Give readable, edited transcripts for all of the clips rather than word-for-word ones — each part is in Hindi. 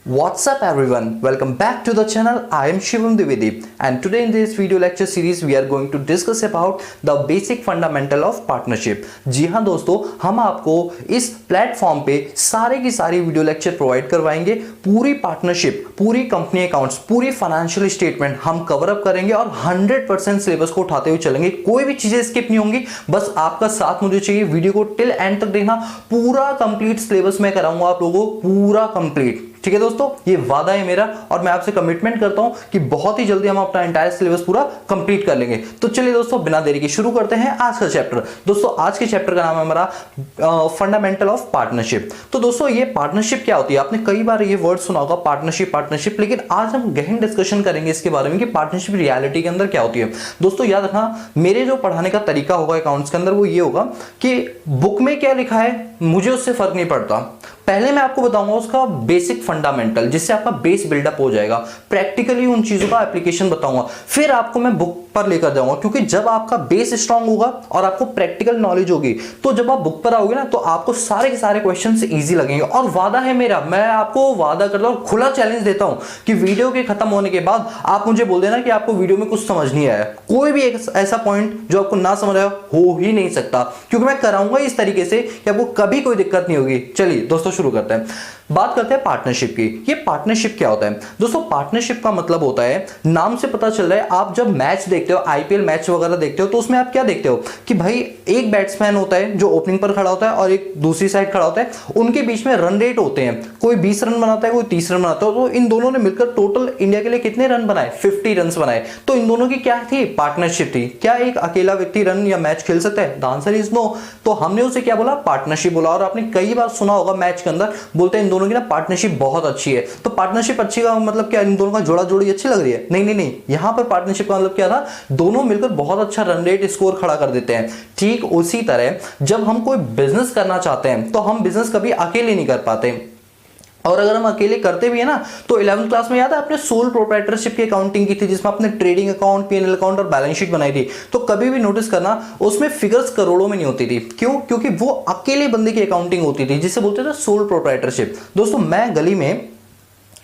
What's up everyone, welcome back to the channel. I am Shivam Dwivedi and today in this video lecture series we are going to discuss about the basic fundamental of partnership. जी हाँ दोस्तों, हम आपको इस प्लेटफॉर्म पे सारे की सारी वीडियो लेक्चर प्रोवाइड करवाएंगे। पूरी पार्टनरशिप, पूरी कंपनी अकाउंट्स, पूरी फाइनेंशियल स्टेटमेंट हम कवर अप करेंगे और 100% सिलेबस को उठाते हुए चलेंगे। कोई भी चीजें स्किप नहीं होंगी, बस आपका साथ मुझे चाहिए। वीडियो को टिल एंड तक देखना, पूरा कंप्लीट सिलेबस मैं कराऊंगा आप लोगों को, पूरा कंप्लीट। ठीक है दोस्तों, ये वादा है मेरा और मैं आपसे कमिटमेंट करता हूं कि बहुत ही जल्दी हम अपना एंटायर सिलेबस पूरा कंप्लीट कर लेंगे। तो चलिए दोस्तों, बिना देरी के शुरू करते हैं आज का चैप्टर। दोस्तों आज के चैप्टर का नाम है हमारा फंडामेंटल ऑफ पार्टनरशिप। तो दोस्तों ये पार्टनरशिप क्या होती है, आपने कई बार ये वर्ड सुना होगा पार्टनरशिप पार्टनरशिप, लेकिन आज हम गहन डिस्कशन करेंगे इसके बारे में कि पार्टनरशिप रियलिटी के अंदर क्या होती है। दोस्तों याद रखना, मेरे जो पढ़ाने का तरीका होगा अकाउंट्स के अंदर वो ये होगा कि बुक में क्या लिखा है मुझे उससे फर्क नहीं पड़ता। पहले मैं आपको बताऊंगा उसका बेसिक फंडामेंटल, जिससे आपका बेस बिल्डअप हो जाएगा। प्रैक्टिकली उन चीजों का एप्लीकेशन बताऊंगा, फिर आपको मैं बुक पर लेकर जाऊंगा। क्योंकि जब आपका बेस स्ट्रांग होगा और आपको प्रैक्टिकल नॉलेज होगी, तो जब आप बुक पर आओगे ना, तो आपको सारे के सारे क्वेश्चंस इजी लगेंगे। और वादा है मेरा, मैं आपको वादा करता हूं, खुला चैलेंज देता हूं कि वीडियो के खत्म होने के बाद आप मुझे बोल देना कि आपको वीडियो में कुछ समझ नहीं आया। कोई भी एक ऐसा पॉइंट जो आपको ना समझ आया हो ही नहीं सकता, क्योंकि मैं कराऊंगा इस तरीके से कि आपको कभी कोई दिक्कत नहीं होगी। चलिए दोस्तों शुरू करते हैं। बात करते हैं पार्टनरशिप की। ये पार्टनरशिप क्या होता है दोस्तों? पार्टनरशिप का मतलब होता है, नाम से पता चल रहा है, आप जब मैच देखते हो, आईपीएल मैच वगैरह देखते हो, तो उसमें आप क्या देखते हो कि भाई एक बैट्समैन होता है जो ओपनिंग पर खड़ा होता है और एक दूसरी साइड खड़ा होता है। उनके बीच में रन रेट होते हैं, कोई 20 रन बनाता है, कोई 30 रन बनाता है। तो इन दोनों ने मिलकर टोटल इंडिया के लिए कितने रन बनाए? 50 रन बनाए। तो इन दोनों की क्या थी? पार्टनरशिप थी। क्या एक अकेला व्यक्ति रन या मैच खेल सकता है? The answer is no. तो हमने उसे क्या बोला? पार्टनरशिप बोला। और आपने कई बार सुना होगा मैच के अंदर बोलते हैं इन दोनों की ना पार्टनरशिप बहुत अच्छी है। तो पार्टनरशिप अच्छी का मतलब क्या? इन दोनों का जोड़ा जोड़ी अच्छी लग रही है? नहीं नहीं नहीं, यहां पर पार्टनरशिप का मतलब क्या था? दोनों मिलकर बहुत अच्छा रन रेट स्कोर खड़ा कर देते हैं। ठीक उसी तरह जब हम कोई बिजनेस करना चाहते हैं तो हम बिजनेस कभी अकेले नहीं कर पाते, और अगर हम अकेले करते भी है ना, तो 11th क्लास में याद है आपने सोल प्रोप्राइटरशिप की अकाउंटिंग की थी, जिसमें आपने ट्रेडिंग अकाउंट, पीएनएल अकाउंट और बैलेंस शीट बनाई थी। तो कभी भी नोटिस करना उसमें फिगर्स करोड़ों में नहीं होती थी। क्यों? क्योंकि वो अकेले बंदे की अकाउंटिंग होती थी, जिसे बोलते थे सोल प्रोप्राइटरशिप। दोस्तों मैं गली में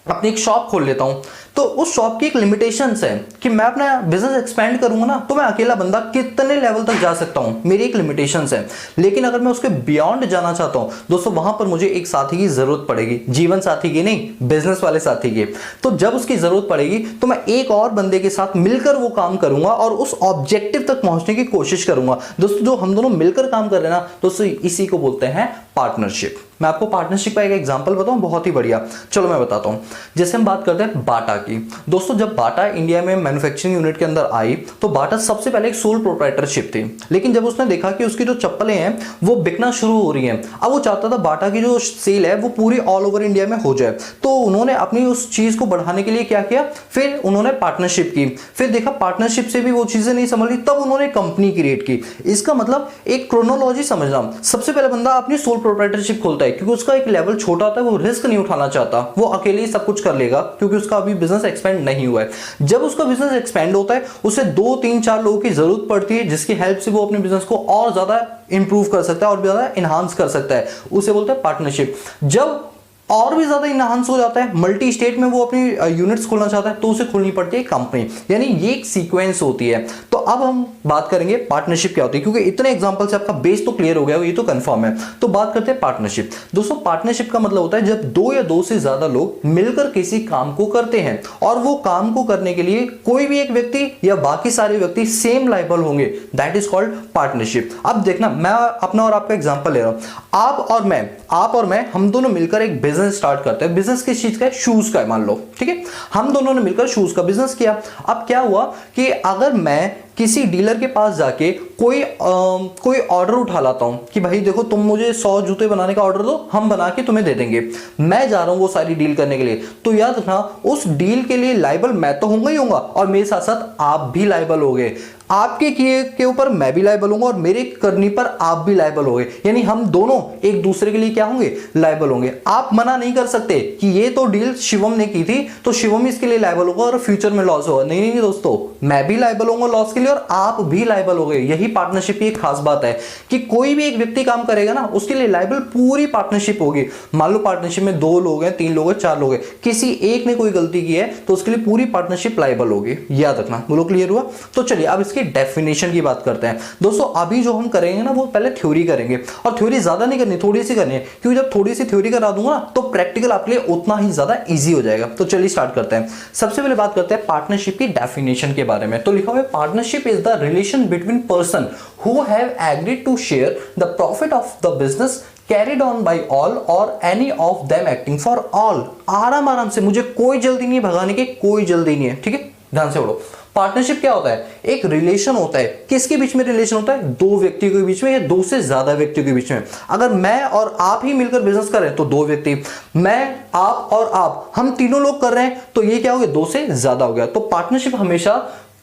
अपनी एक शॉप खोल लेता हूं, तो उस शॉप की एक लिमिटेशंस है कि मैं अपना बिजनेस एक्सपेंड करूंगा ना, तो मैं अकेला बंदा कितने लेवल तक जा सकता हूं, मेरी एक लिमिटेशंस है। लेकिन अगर मैं उसके बियॉन्ड जाना चाहता हूं दोस्तों, वहां पर मुझे एक साथी की जरूरत पड़ेगी। जीवन साथी की नहीं, बिजनेस वाले साथी की। तो जब उसकी जरूरत पड़ेगी तो मैं एक और बंदे के साथ मिलकर वो काम करूंगा और उस ऑब्जेक्टिव तक पहुंचने की कोशिश करूंगा। दोस्तों जो हम दोनों मिलकर काम कर रहे हैं ना दोस्तों, इसी को बोलते हैं पार्टनरशिप। मैं आपको पार्टनरशिप का एक एग्जांपल बताऊं, बहुत ही बढ़िया। चलो मैं बताता हूं। जैसे हम बात करते हैं बाटा की। दोस्तों जब बाटा इंडिया में मैन्युफैक्चरिंग यूनिट के अंदर आई, तो बाटा सबसे पहले एक सोल प्रोप्राइटरशिप थी। लेकिन जब उसने देखा कि उसकी जो चप्पलें हैं वो बिकना शुरू हो रही हैं, अब वो चाहता था बाटा की जो सेल है वो पूरी ऑल ओवर इंडिया में हो जाए। तो उन्होंने अपनी उस चीज को बढ़ाने के लिए क्या किया? फिर उन्होंने पार्टनरशिप की। फिर देखा पार्टनरशिप से भी वो चीजें नहीं संभली, तब उन्होंने कंपनी क्रिएट की। इसका मतलब एक क्रोनोलॉजी समझना। सबसे पहले बंदा अपनी सोल प्रोप्राइटरशिप खोलता है क्योंकि उसका एक लेवल छोटा होता है, वो रिस्क नहीं उठाना चाहता, वो अकेले ही सब कुछ कर लेगा क्योंकि उसका अभी बिजनेस एक्सपेंड नहीं हुआ है। जब उसका बिजनेस एक्सपेंड होता है, उसे 2 3 4 लोगों की जरूरत पड़ती है, जिसकी हेल्प से वो अपने बिजनेस को और ज्यादा इंप्रूव कर सकता है और ज्यादा एनहांस कर सकता है। उसे बोलते हैं पार्टनरशिप। जब और भी ज्यादा इनहांस हो जाता है, मल्टी स्टेट में वो अपनी यूनिट्स खोलना चाहता है, तो उसे खोलनी पड़ती है कंपनी। यानी ये एक सीक्वेंस होती है। तो अब हम बात करेंगे पार्टनरशिप क्या होती है, क्योंकि इतने एग्जांपल से आपका बेस तो क्लियर हो गया, ये तो कंफर्म है। तो बात करते हैं पार्टनरशिप। दोस्तों पार्टनरशिप का मतलब होता है जब 2 या 2 से ज्यादा लोग मिलकर किसी काम को करते हैं, और वो काम को करने के लिए कोई भी एक व्यक्ति या बाकी सारे व्यक्ति सेम लायबल होंगे, दैट इज कॉल्ड पार्टनरशिप। अब देखना, मैं अपना और आपका एग्जांपल ले रहा हूं। आप और मैं हम दोनों मिलकर एक बिजनेस स्टार्ट करते हैं। बिजनेस किस चीज का है? शूज का है मान लो, ठीक है। हम दोनों ने मिलकर शूज का बिजनेस किया। अब क्या हुआ कि अगर मैं किसी डीलर के पास जाके कोई ऑर्डर उठा लाता हूं कि भाई देखो तुम मुझे 100 जूते बनाने का ऑर्डर दो, हम बना के तुम्हें दे देंगे। मैं जा रहा हूं वो सारी डील करने के लिए, तो याद रखना उस डील के लिए लायबल मैं तो होऊंगा ही होऊंगा, और मेरे साथ साथ आप भी लायबल होगे। आपके किए के ऊपर मैं भी लायबल होऊंगा और मेरे करने पर आप भी लायबल होंगे। यानी हम दोनों एक दूसरे के लिए क्या होंगे? लायबल होंगे। आप मना नहीं कर सकते कि ये तो डील शिवम ने की थी, तो शिवम इसके लिए लायबल होगा और फ्यूचर में लॉस होगा। नहीं नहीं दोस्तों, मैं भी लायबल होऊंगा लॉस के लिए और आप भी लायबल हो गए। यही पार्टनरशिप की खास बात है कि कोई भी एक व्यक्ति काम करेगा ना, उसके लिए लायबल पूरी पार्टनरशिप होगी। मान लो पार्टनरशिप में 2 लोग हैं, 3 लोग हैं, 4 लोग हैं, किसी एक ने कोई गलती की है तो उसके लिए पूरी पार्टनरशिप लायबल होगी। याद रखना। बोलो क्लियर हुआ? तो चलिए अब इसकी डेफिनेशन की बात करते हैं। दोस्तों अभी जो हम करेंगे ना वो पहले थ्योरी करेंगे, और थ्योरी ज्यादा नहीं करनी, थोड़ी सी करनी है, क्योंकि जब थोड़ी सी थ्योरी करा दूंगा ना तो प्रैक्टिकल आपके लिए उतना ही ज्यादा इजी हो जाएगा। तो चलिए स्टार्ट करते हैं। सबसे पहले बात करते हैं पार्टनरशिप की डेफिनेशन के बारे में। तो लिखा हुआ है partnership is the relation between person who have agreed to share the profit of the business carried on by all or any of them acting for all। आराम से, मुझे कोई जल्दी नहीं है भगाने की, कोई जल्दी नहीं है, ठीक है? ध्यान से पढ़ो। पार्टनरशिप क्या होता है? एक रिलेशन होता है। किसके बीच में रिलेशन होता है? 2 व्यक्तियों के बीच में या 2 से ज्यादा व्यक्तियों के बीच में। अगर मैं और आप ही मिलकर बिजनेस कर रहे हैं तो 2 व्यक्ति, मैं, आप और आप, हम तीनों लोग कर रहे हैं तो ये क्या हो गया? 2 से ज्यादा हो गया। तो पार्टनरशिप हमेशा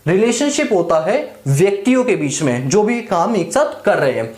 रिलेशनशिप होता है व्यक्तियों के बीच में जो भी काम एक साथ कर रहे हैं,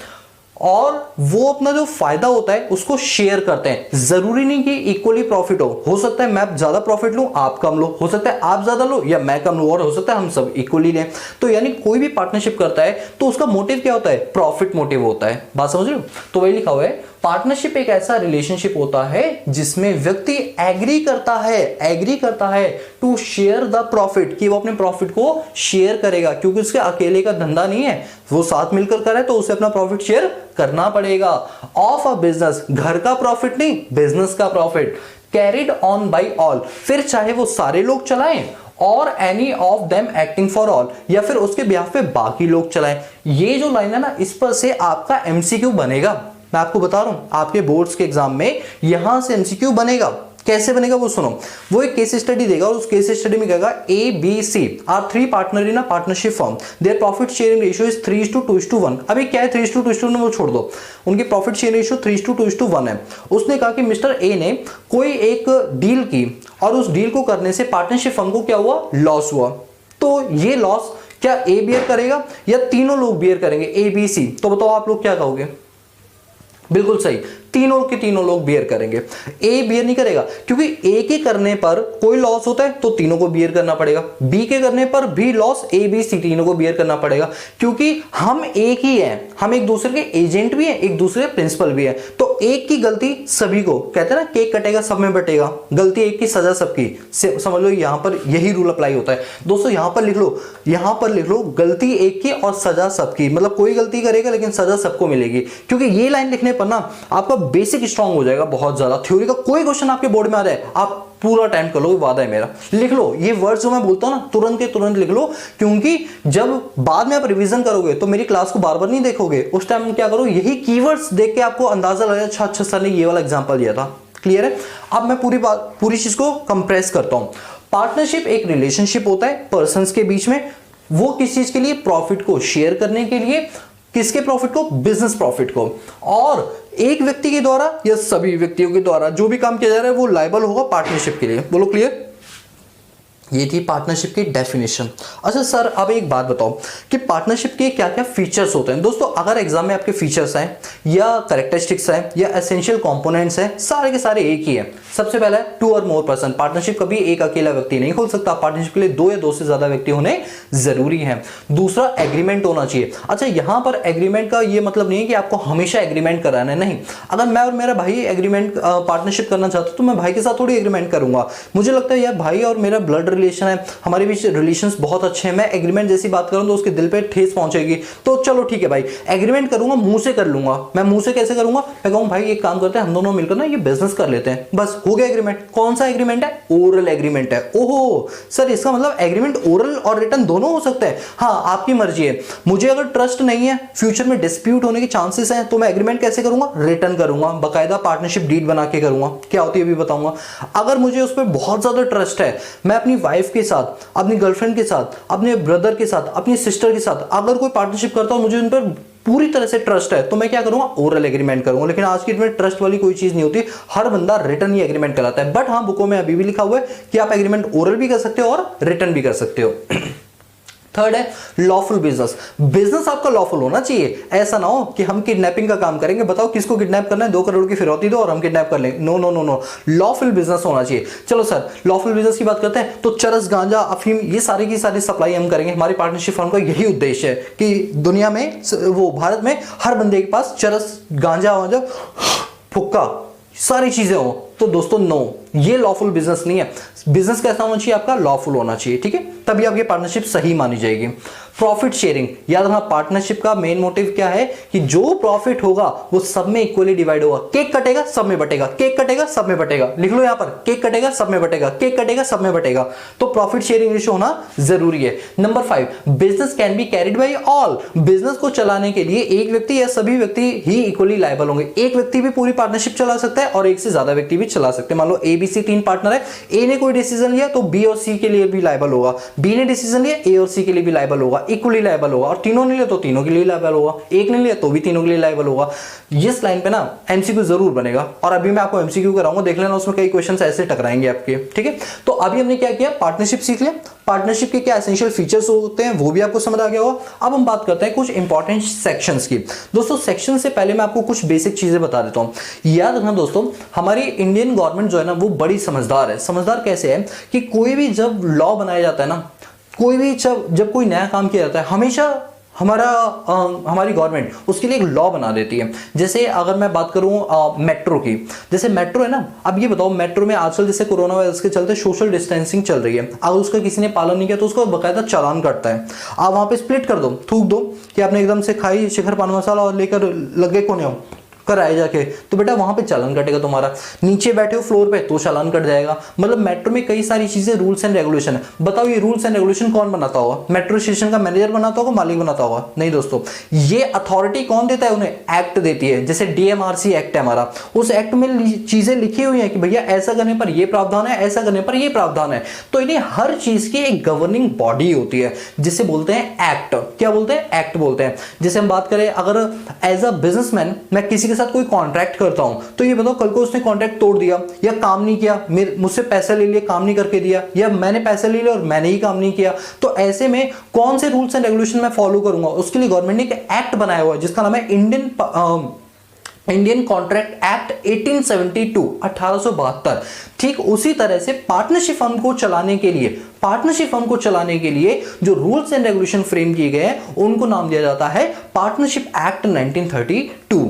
और वो अपना जो फायदा होता है उसको शेयर करते हैं। जरूरी नहीं कि इक्वली प्रॉफिट हो सकता है मैं ज्यादा प्रॉफिट लूं, आप कम लो, हो सकता है आप ज्यादा लो या मैं कम लूं, और हो सकता है हम सब इक्वली लें। तो यानी कोई भी पार्टनरशिप करता है तो उसका मोटिव क्या होता है? प्रॉफिट मोटिव होता है। बात समझ रहे हो? तो वही लिखा हुआ है पार्टनरशिप एक ऐसा रिलेशनशिप होता है जिसमें व्यक्ति एग्री करता है टू शेयर द प्रॉफिट, कि वो अपने प्रॉफिट को शेयर करेगा, क्योंकि उसके अकेले का धंधा नहीं है, वो साथ मिलकर करे तो उसे अपना प्रॉफिट शेयर करना पड़ेगा। ऑफ अ बिजनेस, घर का प्रॉफिट नहीं, बिजनेस का profit, carried on by all, फिर चाहे वो सारे लोग चलाएं और any of them acting for all, या फिर उसके बिहाफ पे बाकी लोग चलाएं। ये जो लाइन है ना, इस पर से आपका एमसीक्यू बनेगा। मैं आपको बता रहा हूं, आपके बोर्ड्स के एग्जाम में यहां से एमसीक्यू बनेगा। कैसे बनेगा वो सुनो। वो एक केस स्टडी देगा और उस केस स्टडी में कहेगा ABC are 3 partner in a partnership firm, their profit sharing ratio is 3:2:1। अभी क्या है 3:2:1 वो छोड़ दो, उनकी प्रॉफिट शेयर रेशियो 3:2:1 है। उसने कहा कि मिस्टर ए ने कोई एक डील की और उस डील को करने से पार्टनरशिप फर्म को क्या हुआ? लॉस हुआ। तो ये लॉस क्या ए बियर करेगा या तीनों लोग बियर करेंगे? ABC। तो बताओ आप लोग क्या कहोगे? बिल्कुल सही, तीनों के तीनों लोग बियर करेंगे। ए बियर नहीं करेगा, क्योंकि ए के करने पर कोई लॉस होता है तो तीनों को बियर करना पड़ेगा, बी के करने पर भी लॉस, ABC तीनों को बियर करना पड़ेगा, क्योंकि हम एक ही हैं, हम एक दूसरे के एजेंट भी हैं, एक दूसरे के प्रिंसिपल भी हैं। तो एक की गलती सभी को, कहते हैं ना केक कटेगा सब में बटेगा, गलती एक की सजा सबकी, समझ लो यहां पर यही रूल अप्लाई होता है। दोस्तों यहां पर लिख लो गलती एक की और सजा सबकी, मतलब कोई गलती करेगा लेकिन सजा सबको मिलेगी। क्योंकि ये लाइन लिखने पर ना आपका बेसिक स्ट्रांग हो जाएगा बहुत ज्यादा। थ्योरी का कोई क्वेश्चन आपके बोर्ड में आ जाए आप पूरा अटेम्प्ट कर लो, वादा है मेरा। लिख लो ये वर्ड्स जो मैं बोलता हूं ना, तुरंत के तुरंत लिख लो, क्योंकि जब बाद में आप रिवीजन करोगे तो मेरी क्लास को बार बार नहीं देखोगे, उस टाइम क्या करो, यही कीवर्ड्स देख के आपको अंदाजा लगे, अच्छा सर ने ये वाला एग्जांपल दिया था। क्लियर है? अब मैं पूरी चीज को कंप्रेस करता हूं। पार्टनरशिप एक रिलेशनशिप होता है पर्संस के बीच में, वो किस चीज के लिए? प्रॉफिट को शेयर करने के लिए। किसके प्रॉफिट को? बिजनेस प्रॉफिट को। और एक व्यक्ति के द्वारा या सभी व्यक्तियों के द्वारा जो भी काम किया जा रहा है वो लायबल होगा पार्टनरशिप के लिए। बोलो क्लियर? ये थी पार्टनरशिप की डेफिनेशन। अच्छा सर अब एक बात बताओ कि पार्टनरशिप के क्या क्या फीचर्स होते हैं। दोस्तों अगर एग्जाम में आपके फीचर्स हैं या कैरेक्टरिस्टिक्स हैं या एसेंशियल कंपोनेंट्स हैं, सारे के सारे एक ही है। सबसे पहला है 2 और मोर पर्सन। पार्टनरशिप कभी एक अकेला व्यक्ति नहीं खोल सकता, पार्टनरशिप के लिए 2 या 2 से ज्यादा व्यक्ति होने जरूरी है। दूसरा एग्रीमेंट होना चाहिए। अच्छा यहां पर एग्रीमेंट का ये मतलब नहीं है कि आपको हमेशा एग्रीमेंट कराना है, नहीं। अगर मैं और मेरा भाई एग्रीमेंट पार्टनरशिप करना चाहता हूं तो मैं भाई के साथ थोड़ी एग्रीमेंट करूंगा। मुझे लगता है यार भाई और मेरा ब्लड रिलेशन है, हमारे बीच रिलेशंस बहुत अच्छे हैं, मैं एग्रीमेंट जैसी बात करूं तो उसके दिल पे ठेस पहुंचेगी, तो चलो ठीक है भाई एग्रीमेंट करूंगा, मुंह से कर लूंगा। मैं मुंह से कैसे करूंगा? मैं कहूं भाई एक काम करते हैं हम दोनों मिलकर ना ये बिजनेस कर लेते हैं, बस हो गया एग्रीमेंट। कौन सा एग्रीमेंट है? ओरल एग्रीमेंट है। ओहो सर इसका मतलब एग्रीमेंट ओरल और रिटन दोनों हो सकते हैं। हाँ आपकी मर्जी है। मुझे अगर ट्रस्ट नहीं है, फ्यूचर में डिस्प्यूट होने के चांसेस हैं, तो मैं एग्रीमेंट कैसे करूंगा? रिटन करूंगा, बकायदा पार्टनरशिप डीड बना के करूंगा। क्या होती है अभी बताऊंगा। अगर मुझे उस पर बहुत ज्यादा ट्रस्ट है, मैं अपनी वाइफ के साथ, अपनी गर्लफ्रेंड के साथ, अपने ब्रदर के साथ, अपनी सिस्टर के साथ अगर कोई पार्टनरशिप करता हूं, मुझे उन पर पूरी तरह से ट्रस्ट है, तो मैं क्या करूंगा? ओरल एग्रीमेंट करूंगा। लेकिन आज की डेट में ट्रस्ट वाली कोई चीज नहीं होती, हर बंदा रिटन ही एग्रीमेंट कराता है। बट हाँ बुकों में अभी भी लिखा हुआ है कि आप एग्रीमेंट ओरल भी कर सकते हो और रिटन भी कर सकते हो। थर्ड है लॉफुल बिजनेस। बिजनेस आपका लॉफुल होना चाहिए, ऐसा ना हो कि हम किडनैपिंग का काम करेंगे, बताओ किसको किडनैप करना है, 2 करोड़ की फिरौती दो और हम किडनैप कर लेंगे। No no no no, lawful business होना चाहिए। चलो सर लॉफुल बिजनेस की बात करते हैं, तो चरस, गांजा, अफीम, ये सारी की सारी सप्लाई हम करेंगे। हमारी पार्टनरशिप फर्म का यही उद्देश्य है कि दुनिया में, वो भारत में हर बंदे के पास चरस, गांजा वांजा, फुक्का, सारी चीजें हो। तो दोस्तों नो, ये लॉफुल बिजनेस नहीं है। बिजनेस कैसा होना चाहिए आपका, लॉफुल होना चाहिए, ठीक है, तभी आपकी पार्टनरशिप सही मानी जाएगी। प्रॉफिट शेयरिंग, याद रखना पार्टनरशिप का मेन मोटिव क्या है कि जो प्रॉफिट होगा वो सब में इक्वली डिवाइड होगा। केक कटेगा सब में बटेगा, केक कटेगा सब में बटेगा, लिख लो यहां पर, केक कटेगा सब में बटेगा, केक कटेगा सब में बटेगा। तो प्रॉफिट शेयरिंग रेशियो होना जरूरी है। Number 5, business can be carried by all. Business को चलाने के लिए एक व्यक्ति या सभी व्यक्ति ही इक्वली लायबल होंगे। एक व्यक्ति भी पूरी पार्टनरशिप चला सकता है और एक से ज्यादा व्यक्ति भी चला सकते हैं। मान लो ए बी सी 3 पार्टनर है, ए ने कोई डिसीजन लिया तो बी और सी के लिए भी लायबल होगा, बी ने डिसीजन लिया ए और सी के लिए भी लायबल होगा, इक्वली लायबल होगा, और तीनों ने लिया तो तीनों के लिए लायबल होगा, एक ने लिया तो भी तीनों के लिए लायबल होगा। इस लाइन पे ना एमसीक्यू जरूर बनेगा, और अभी मैं आपको एमसीक्यू कराऊंगा, देख लेना, उसमें कई क्वेश्चंस ऐसे टकराएंगे आपके, ठीक है। तो अभी हमने क्या किया, पार्टनरशिप सीख लिया, पार्टनरशिप के क्या एसेंशियल फीचर्स होते हैं वो भी आपको समझ आ गया होगा। अब हम बात करते हैं कुछ इंपॉर्टेंट सेक्शंस की। दोस्तों सेक्शन से पहले मैं आपको कुछ बेसिक चीजें बता देता हूं। याद रखना दोस्तों, हमारी इंडियन गवर्नमेंट जो है ना वो बड़ी समझदार है। समझदार कैसे है कि कोई भी जब लॉ बनाया जाता है ना, कोई भी जब कोई नया काम किया जाता है, हमेशा हमारी गवर्नमेंट उसके लिए एक लॉ बना देती है। जैसे अगर मैं बात करूं मेट्रो की, जैसे मेट्रो है ना, अब ये बताओ मेट्रो में आजकल जैसे कोरोना वायरस के चलते सोशल डिस्टेंसिंग चल रही है, अगर उसका किसी ने पालन नहीं किया तो उसको बकायदा चालान कटता है। आप वहां पे स्प्लिट कर दो, थूक दो कि आपने एकदम से खाई शिखर पान मसाला और लेकर लगे कोने हो कर आए जाके, तो बेटा वहां पे चालान कटेगा तुम्हारा। नीचे बैठे हो फ्लोर पे तो चालान कट जाएगा। मतलब मेट्रो में कई सारी चीजें, रूल्स एंड रेगुलेशन है। बताओ ये रूल्स एंड रेगुलेशन कौन बनाता होगा? मेट्रो स्टेशन का मैनेजर बनाता होगा, मालिक बनाता होगा? नहीं दोस्तों, ये अथॉरिटी कौन देता है? उन्हें एक्ट देती है। जैसे डीएमआरसी एक्ट है हमारा, उस एक्ट में चीजें लिखी हुई है कि भैया ऐसा करने पर ये प्रावधान है, ऐसा करने पर ये प्रावधान है। तो इन्हें हर चीज की एक गवर्निंग बॉडी होती है जिसे बोलते हैं एक्ट। क्या बोलते हैं? एक्ट बोलते हैं। जैसे हम बात करें, अगर एज अ बिजनेसमैन मैं किसी के साथ कोई कॉन्ट्रैक्ट करता हूं, तो ये बताओ कल को उसने कॉन्ट्रैक्ट तोड़ दिया या काम नहीं किया, मुझसे पैसे ले लिए काम नहीं करके दिया, या मैंने पैसे ले लिए और मैंने ही काम नहीं किया, तो ऐसे में कौन से रूल्स एंड रेगुलेशन मैं फॉलो करूंगा? उसके लिए गवर्नमेंट ने एक एक्ट बनाया हुआ है जिसका नाम है इंडियन कॉन्ट्रैक्ट एक्ट 1872 1872। ठीक उसी तरह से पार्टनरशिप फर्म को चलाने के लिए जो रूल्स एंड रेगुलेशन फ्रेम किए गए हैं उनको नाम दिया जाता है पार्टनरशिप एक्ट 1932।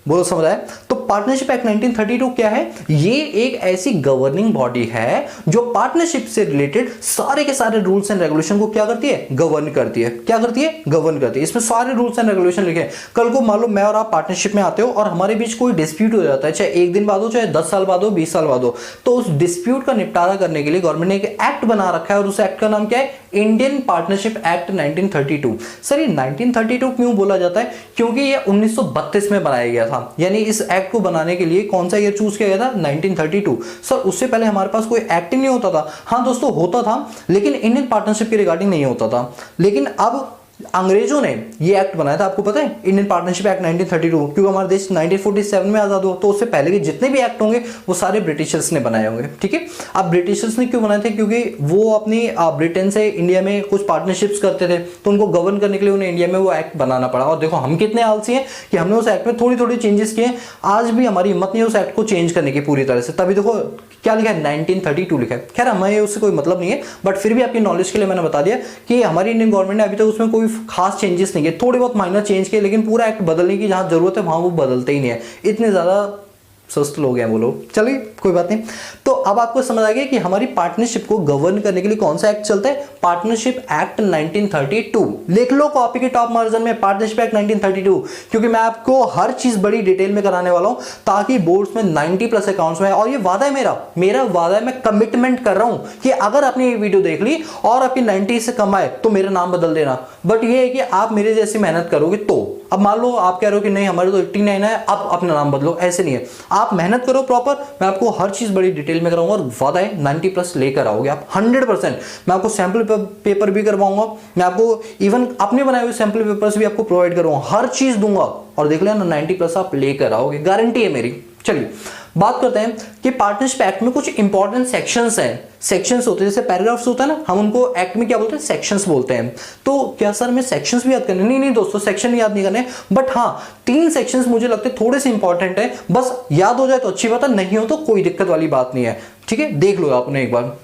बोलो समझ आया? तो पार्टनरशिप एक्ट 1932 क्या है? ये एक ऐसी गवर्निंग बॉडी है जो पार्टनरशिप से रिलेटेड सारे के सारे रूल्स एंड रेगुलेशन को क्या करती है? गवर्न करती है। क्या करती है? गवर्न करती है। इसमें सारे रूल्स एंड रेगुलेशन लिखे हैं। कल को मान लो मैं और आप पार्टनरशिप में आते हो और हमारे बीच कोई डिस्प्यूट हो जाता है, चाहे 1 दिन बाद हो, चाहे 10 साल बाद हो, 20 साल बाद हो, तो उस डिस्प्यूट का निपटारा करने के लिए गवर्नमेंट ने एक एक्ट बना रखा है और उस एक्ट का नाम क्या है? Indian partnership act 1932। सर ये 1932 क्यों बोला जाता है? क्योंकि ये 1932 में बनाया गया था। यानी इस एक्ट को बनाने के लिए कौन सा ईयर चूज किया गया था? 1932। सर उससे पहले हमारे पास कोई एक्ट ही नहीं होता था। हाँ दोस्तों होता था, लेकिन इंडियन पार्टनरशिप के रिगार्डिंग नहीं होता था। लेकिन अब अंग्रेजों ने ये एक्ट बनाया था, आपको पता है, इंडियन पार्टनरशिप एक्ट 1932, क्योंकि हमारा देश 1947 में आजाद हुआ, तो उससे पहले के जितने भी एक्ट होंगे वो सारे ब्रिटिशर्स ने बनाए होंगे। ठीक है, अब ब्रिटिशर्स ने क्यों बनाए थे? क्योंकि वो अपनी ब्रिटेन से इंडिया में कुछ पार्टनरशिप्स करते थे, तो उनको गवर्न करने के लिए उन्हें इंडिया में वो एक्ट बनाना पड़ा। और देखो हम कितने आलसी हैं कि हमने उस एक्ट में थोड़ी थोड़ी चेंजेस किए। आज भी हमारी हिम्मत नहीं है उस एक्ट को चेंज करने की पूरी तरह से। तभी देखो क्या लिखा है? 1932 लिखा है। खैर हमें उससे कोई मतलब नहीं है, बट फिर भी आपकी नॉलेज के लिए मैंने बता दिया कि हमारी इंडियन गवर्नमेंट ने अभी तक उसमें कोई खास चेंजेस नहीं किए, थोड़े बहुत माइनर चेंज किए, लेकिन पूरा एक्ट बदलने की जहां जरूरत है वहां वो बदलते ही नहीं है। इतने ज्यादा सुस्त लोग हैं वो लोग। चलिए कोई बात नहीं। तो अब आपको समझ आ गया कि हमारी पार्टनरशिप को गवर्न करने के लिए कौन सा एक्ट चलता है? Partnership act 1932। लिख लो कॉपी के टॉप मार्जिन में पार्टनरशिप एक्ट 1932, क्योंकि मैं आपको हर चीज बड़ी डिटेल में कराने वाला हूं ताकि बोर्ड्स में 90+ अकाउंट्स में। और ये वादा है मेरा वादा है, मैं कमिटमेंट कर रहा हूं कि अगर आपने ये वीडियो देख ली और आपकी 90 से कम आए तो मेरा नाम बदल देना। बट ये है कि आप मेरे जैसी मेहनत करोगे तो। अब मान लो आप कह रहे हो कि नहीं हमारे तो 89 है, अब अपना नाम बदलो, ऐसे नहीं है। आप मेहनत करो प्रॉपर, मैं आपको हर चीज बड़ी डिटेल में कराऊंगा और वादा है 90+ लेकर आओगे आप 100%। मैं आपको सैंपल पेपर भी करवाऊंगा, मैं आपको इवन अपने बनाए हुए सैंपल पेपर्स भी आपको प्रोवाइड करूंगा, हर चीज दूंगा और देख लेना 90+ आप लेकर आओगे, गारंटी है मेरी। चलिए बात करते हैं कि पार्टनरशिप एक्ट में कुछ इंपॉर्टेंट सेक्शंस हैं, सेक्शंस होते हैं जैसे पैराग्राफ्स होता है ना, हम उनको एक्ट में क्या बोलते हैं, सेक्शंस बोलते हैं। तो क्या सर मैं सेक्शंस भी याद करने, नहीं दोस्तों सेक्शन याद नहीं करने, बट हाँ 3 सेक्शंस मुझे लगते हैं थोड़े से इंपॉर्टेंट है, बस याद हो जाए तो अच्छी बात है, नहीं हो तो कोई दिक्कत वाली बात नहीं है, ठीक है। देख लो आपने एक बार,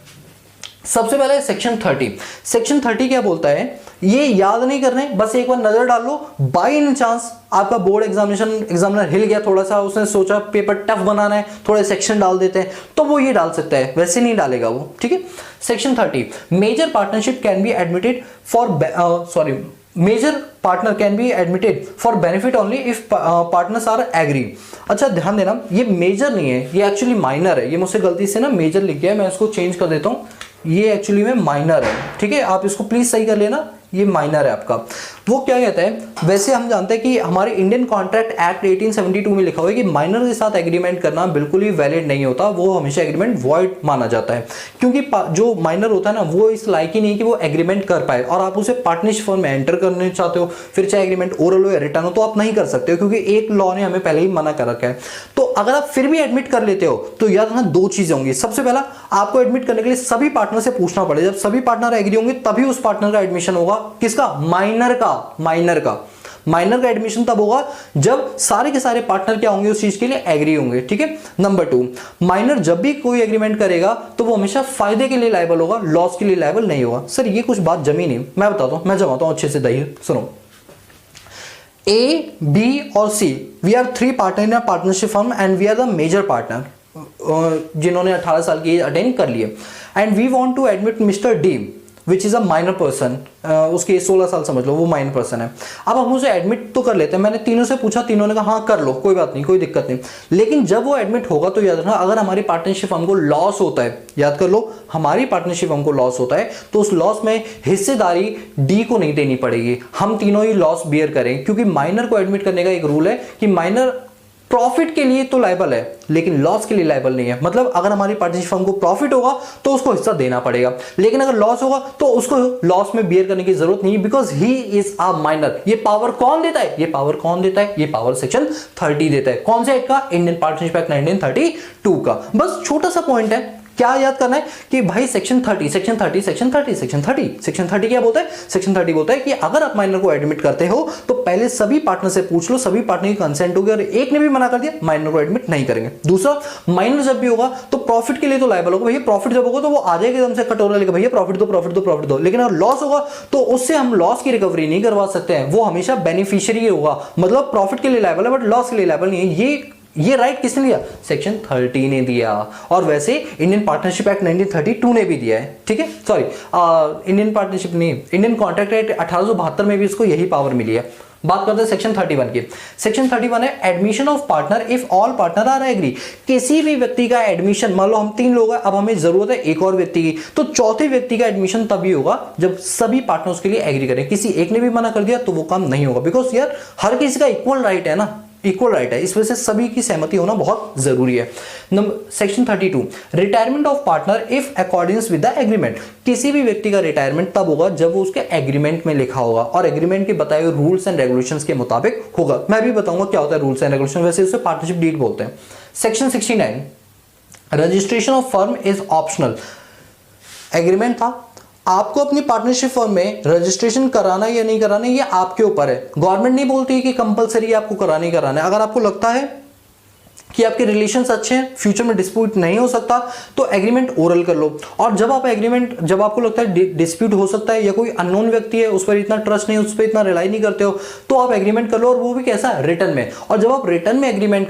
सबसे पहले सेक्शन 30। सेक्शन 30 क्या बोलता है, ये याद नहीं करने, बस एक बार नजर डाल लो, बाई एनी चांस आपका बोर्ड एग्जामिनर हिल गया थोड़ा सा, उसने सोचा पेपर टफ बनाना है, थोड़े सेक्शन डाल देते हैं, तो वो ये डाल सकता है, वैसे नहीं डालेगा वो, ठीक है। Section 30, major partnership can be admitted for major partner can be admitted for benefit only if partners are agree. अच्छा ध्यान देना, ये मेजर नहीं है, ये एक्चुअली माइनर है, ये मुझसे गलती से ना मेजर लिख गया है, मैं इसको चेंज कर देता हूं, ये एक्चुअली में माइनर है, ठीक है, आप इसको प्लीज सही कर लेना, ये माइनर है आपका। वो क्या कहता है, वैसे हम जानते हैं कि हमारे इंडियन कॉन्ट्रैक्ट एक्ट 1872 में लिखा हुआ है कि माइनर के साथ एग्रीमेंट करना बिल्कुल ही वैलिड नहीं होता, वो हमेशा एग्रीमेंट वॉइड माना जाता है, क्योंकि जो माइनर होता है ना वो इस लायक ही नहीं कि वो एग्रीमेंट कर पाए, और आप उसे पार्टनरशिप फर्म में एंटर करने चाहते हो, फिर चाहे एग्रीमेंट ओरल हो या रिटर्न हो, तो आप नहीं कर सकते हो, क्योंकि एक लॉ ने हमें पहले ही मना कर रखा है। तो अगर आप फिर भी एडमिट कर लेते हो तो याद रखना 2 चीजें होंगी। सबसे पहला, आपको एडमिट करने के लिए सभी पार्टनर से पूछना पड़ेगा, जब सभी पार्टनर एग्री होंगे तभी उस पार्टनर का एडमिशन होगा। किसका? माइनर का एडमिशन तब होगा जब सारे के सारे पार्टनर क्या होंगे, उस चीज के लिए एग्री होंगे, ठीक है। नंबर 2, माइनर जब भी कोई एग्रीमेंट करेगा तो वो हमेशा फायदे के लिए लायबल होगा, लॉस के लिए लायबल नहीं होगा। सर ये कुछ बात जमी नहीं, मैं बताता हूं, मैं जमाता हूं अच्छे से, दही सुनो। A, B और C, we are 3 partner in a partnership firm and we are the major partner, जिन्होंने 18 साल की एज अटेन कर ली है, and we want to admit Mr. D which is a minor person, उसकी 16 साल समझ लो, वो माइनर पर्सन है। अब हम उसे एडमिट तो कर लेते हैं, मैंने तीनों से पूछा, तीनों ने कहा हाँ कर लो, कोई बात नहीं, कोई दिक्कत नहीं। लेकिन जब वो एडमिट होगा तो याद रखना, अगर हमारी पार्टनरशिप हमको लॉस होता है, याद कर लो, हमारी पार्टनरशिप हमको लॉस होता है तो उस लॉस में हिस्सेदारी डी को नहीं देनी पड़ेगी, हम तीनों ही लॉस बियर करें, क्योंकि माइनर को एडमिट करने का एक रूल है कि माइनर प्रॉफिट के लिए तो लायबल है लेकिन लॉस के लिए लायबल नहीं है। मतलब अगर हमारी पार्टनरशिप फर्म को प्रॉफिट होगा तो उसको हिस्सा देना पड़ेगा, लेकिन अगर लॉस होगा तो उसको लॉस में बियर करने की जरूरत नहीं, because he is a minor. ये पावर कौन देता है? ये पावर सेक्शन 30 देता है। कौन से एक्ट का? इंडियन पार्टनरशिप एक्ट 1932 का। बस छोटा सा पॉइंट है, क्या याद करना है कि भाई सेक्शन 30 क्या बोलता है? सेक्शन 30 बोलता है कि अगर आप माइनर को एडमिट करते हो तो पहले सभी पार्टनर से पूछ लो, सभी पार्टनर की कंसेंट होगी, और एक ने भी मना कर दिया माइनर को एडमिट नहीं करेंगे। दूसरा, माइनर जब भी होगा तो प्रॉफिट के लिए तो लायबल होगा, भैया प्रॉफिट जब होगा तो वो आ जाएगा एकदम से कटोरा लेकर, भैया प्रॉफिट दो। लेकिन अगर लॉस होगा तो उससे हम लॉस की रिकवरी नहीं करवा सकते हैं, वो हमेशा बेनिफिशियरी होगा। मतलब प्रॉफिट के लिए लायबल है बट लॉस के लिए लायबल नहीं है। ये राइट किसने दिया? सेक्शन 30 ने दिया, और वैसे इंडियन पार्टनरशिप एक्ट 1932 ने भी दिया है, ठीक है। सॉरी, इंडियन पार्टनरशिप नहीं, इंडियन कॉन्ट्रैक्ट एक्ट 1872 में भी इसको यही पावर मिली है। बात करते हैं सेक्शन 31 की। सेक्शन 31 है admission of partner if all partner are agree. किसी भी व्यक्ति का एडमिशन, मान लो हम 3 लोग हैं, अब हमें जरूरत है एक और व्यक्ति की, तो चौथे व्यक्ति का एडमिशन तभी होगा जब सभी पार्टनर उसके लिए एग्री करें। किसी एक ने भी मना कर दिया तो वो काम नहीं होगा, बिकॉज यार हर किसी का इक्वल राइट है ना, इक्वल राइट है, इस वजह से सभी की सहमति होना बहुत जरूरी है। Section 32, retirement of partner if according with the agreement. किसी भी व्यक्ति का रिटायरमेंट तब होगा जब वो उसके एग्रीमेंट में लिखा होगा और एग्रीमेंट के बताए हुए रूल्स एंड रेगुलेशंस के मुताबिक होगा। मैं भी बताऊंगा क्या होता है रूल्स एंड रेगुलेशन, वैसे उसे पार्टनरशिप डीड बोलते हैं। Section 69, registration of firm is optional. Agreement था, आपको अपनी पार्टनरशिप फर्म में रजिस्ट्रेशन कराना या नहीं कराना ये आपके ऊपर है। गवर्नमेंट नहीं बोलती कि कंपलसरी आपको कराना ही कराना है। अगर आपको लगता है कि आपके रिलेशंस अच्छे हैं, फ्यूचर में डिस्प्यूट नहीं हो सकता, तो एग्रीमेंट ओरल कर लो। और जब आपको लगता है डिस्प्यूट हो सकता है या कोई अननोन व्यक्ति है, उस पर इतना ट्रस्ट नहीं, उस पर इतना रिलाई नहीं करते हो, तो आप एग्रीमेंट कर लो, और वो भी कैसा? रिटर्न में। और जब आप रिटर्न में एग्रीमेंट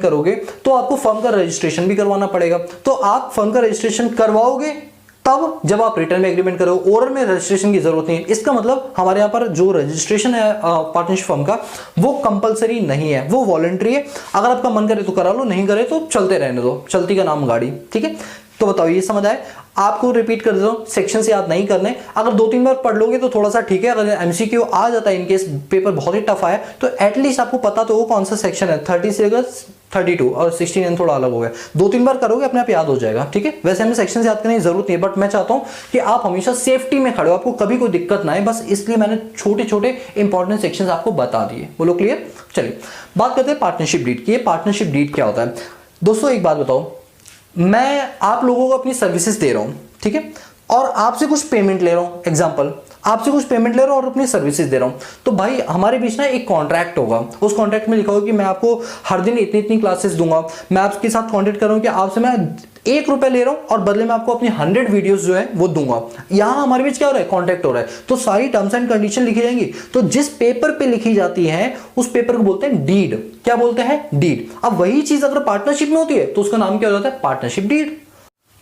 करोगे तो आपको फर्म का रजिस्ट्रेशन भी करवाना पड़ेगा। तो आप फर्म का रजिस्ट्रेशन करवाओगे तब जब आप रिटर्न में एग्रीमेंट करो, ओरल में रजिस्ट्रेशन की जरूरत नहीं है। इसका मतलब हमारे यहाँ पर जो रजिस्ट्रेशन है पार्टनरशिप फर्म का, वो कंपलसरी नहीं है, वो वॉलंटरी है। अगर आपका मन करे तो करा लो, नहीं करे तो चलते रहने दो, चलती का नाम गाड़ी, ठीक है। तो बताओ ये समझ आए? आपको रिपीट कर देता हूं, सेक्शन से याद नहीं करने, अगर 2-3 बार पढ़ लोगे तो थोड़ा सा ठीक है। अगर एमसीक्यू आ जाता है, इनकेस पेपर बहुत ही टफ आया, तो एटलीस्ट आपको पता तो हो कौन सा सेक्शन है। 30 से लेकर 32 और 16 थोड़ा अलग हो गया। 2-3 बार करोगे अपने आप याद हो जाएगा, ठीक है। वैसे हमें सेक्शन से याद करने की जरूरत नहीं है, बट मैं चाहता हूं कि आप हमेशा सेफ्टी में खड़े हो, आपको कभी कोई दिक्कत ना आए, बस इसलिए मैंने छोटे छोटे इंपॉर्टेंट सेक्शंस आपको बता दिए। बोलो क्लियर? चलिए बात करते हैं पार्टनरशिप डीड की। ये पार्टनरशिप डीड क्या होता है दोस्तों? एक बात बताओ, मैं आप लोगों को अपनी सर्विसेज दे रहा हूं, ठीक है, और आपसे कुछ पेमेंट ले रहा हूं। एग्जांपल, आपसे कुछ पेमेंट ले रहा हूं और अपनी सर्विसेज दे रहा हूं, तो भाई हमारे बीच ना एक कॉन्ट्रैक्ट होगा। उस कॉन्ट्रैक्ट में लिखा होगा कि मैं आपको हर दिन इतनी इतनी क्लासेस दूंगा। मैं आपके साथ कॉन्टेक्ट कर रहा हूं कि आपसे मैं 1 रुपए ले रहा हूं और बदले में आपको अपनी 100 वीडियोस जो है वो दूंगा। यहां हमारे बीच क्या हो रहा है? कॉन्ट्रैक्ट हो रहा है। तो सारी टर्म्स एंड कंडीशन लिखी जाएंगी। तो जिस पेपर पे लिखी जाती है उस पेपर को बोलते हैं डीड। क्या बोलते हैं? डीड। अब वही चीज अगर पार्टनरशिप में होती है तो उसका नाम क्या हो जाता है? Partnership deed.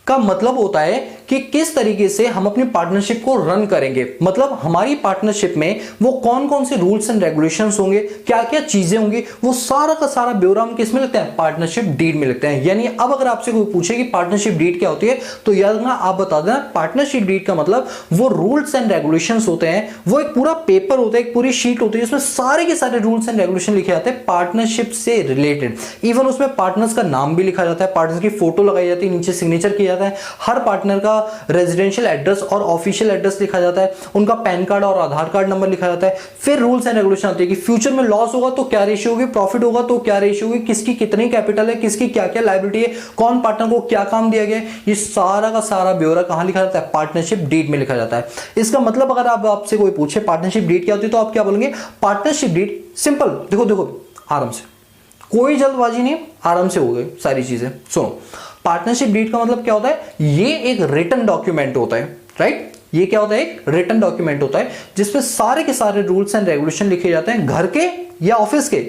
का मतलब होता है कि किस तरीके से हम अपनी पार्टनरशिप को रन करेंगे, मतलब हमारी पार्टनरशिप में वो कौन कौन से रूल्स एंड रेगुलेशंस होंगे, क्या क्या चीजें होंगी, वो सारा का सारा ब्यौरा हम किस में लिखते हैं? पार्टनरशिप डीड में लिखते हैं। यानी अब अगर आपसे कोई पूछे कि पार्टनरशिप डीड क्या होती है, तो याद रखना, आप बता देना पार्टनरशिप डीड का मतलब वो रूल्स एंड रेगुलेशंस होते हैं। वो एक पूरा पेपर होता है, एक पूरी शीट होती है, जिसमें सारे के सारे रूल्स एंड रेगुलेशन लिखे जाते हैं पार्टनरशिप से रिलेटेड। इवन उसमें पार्टनर्स का नाम भी लिखा जाता है, पार्टनर की फोटो लगाई जाती है, नीचे सिग्नेचर किया जाता है, हर पार्टनर का रेजिडेंशियल एड्रेस और ऑफिशियल एड्रेस लिखा जाता है, उनका पैन कार्ड और आधार कार्ड नंबर लिखा जाता है। फिर रूल्स एंड रेगुलेशन आती है कि फ्यूचर में लॉस होगा तो क्या रेशियो होगी, प्रॉफिट होगा तो क्या रेशियो होगी, किसकी कितनी कैपिटल है, किसकी क्या क्या लायबिलिटी है, कौन पार्टनर को क्या काम दिया गया है, ये सारा का सारा ब्यौरा कहां लिखा जाता है? पार्टनरशिप डीड में लिखा जाता है। इसका मतलब अगर आपसे कोई पूछे पार्टनरशिप डीड क्या होती है, तो आप क्या बोलेंगे? पार्टनरशिप डीड सिंपल, देखो देखो आराम से, कोई जल्दबाजी नहीं, आराम से हो गई सारी चीजें। सुनो, पार्टनरशिप डीड का मतलब क्या होता है? ये एक रिटन डॉक्यूमेंट होता है, राइट? ये क्या होता है? एक रिटन डॉक्यूमेंट होता है जिसमें सारे के सारे रूल्स एंड रेगुलेशन लिखे जाते हैं, घर के या ऑफिस के,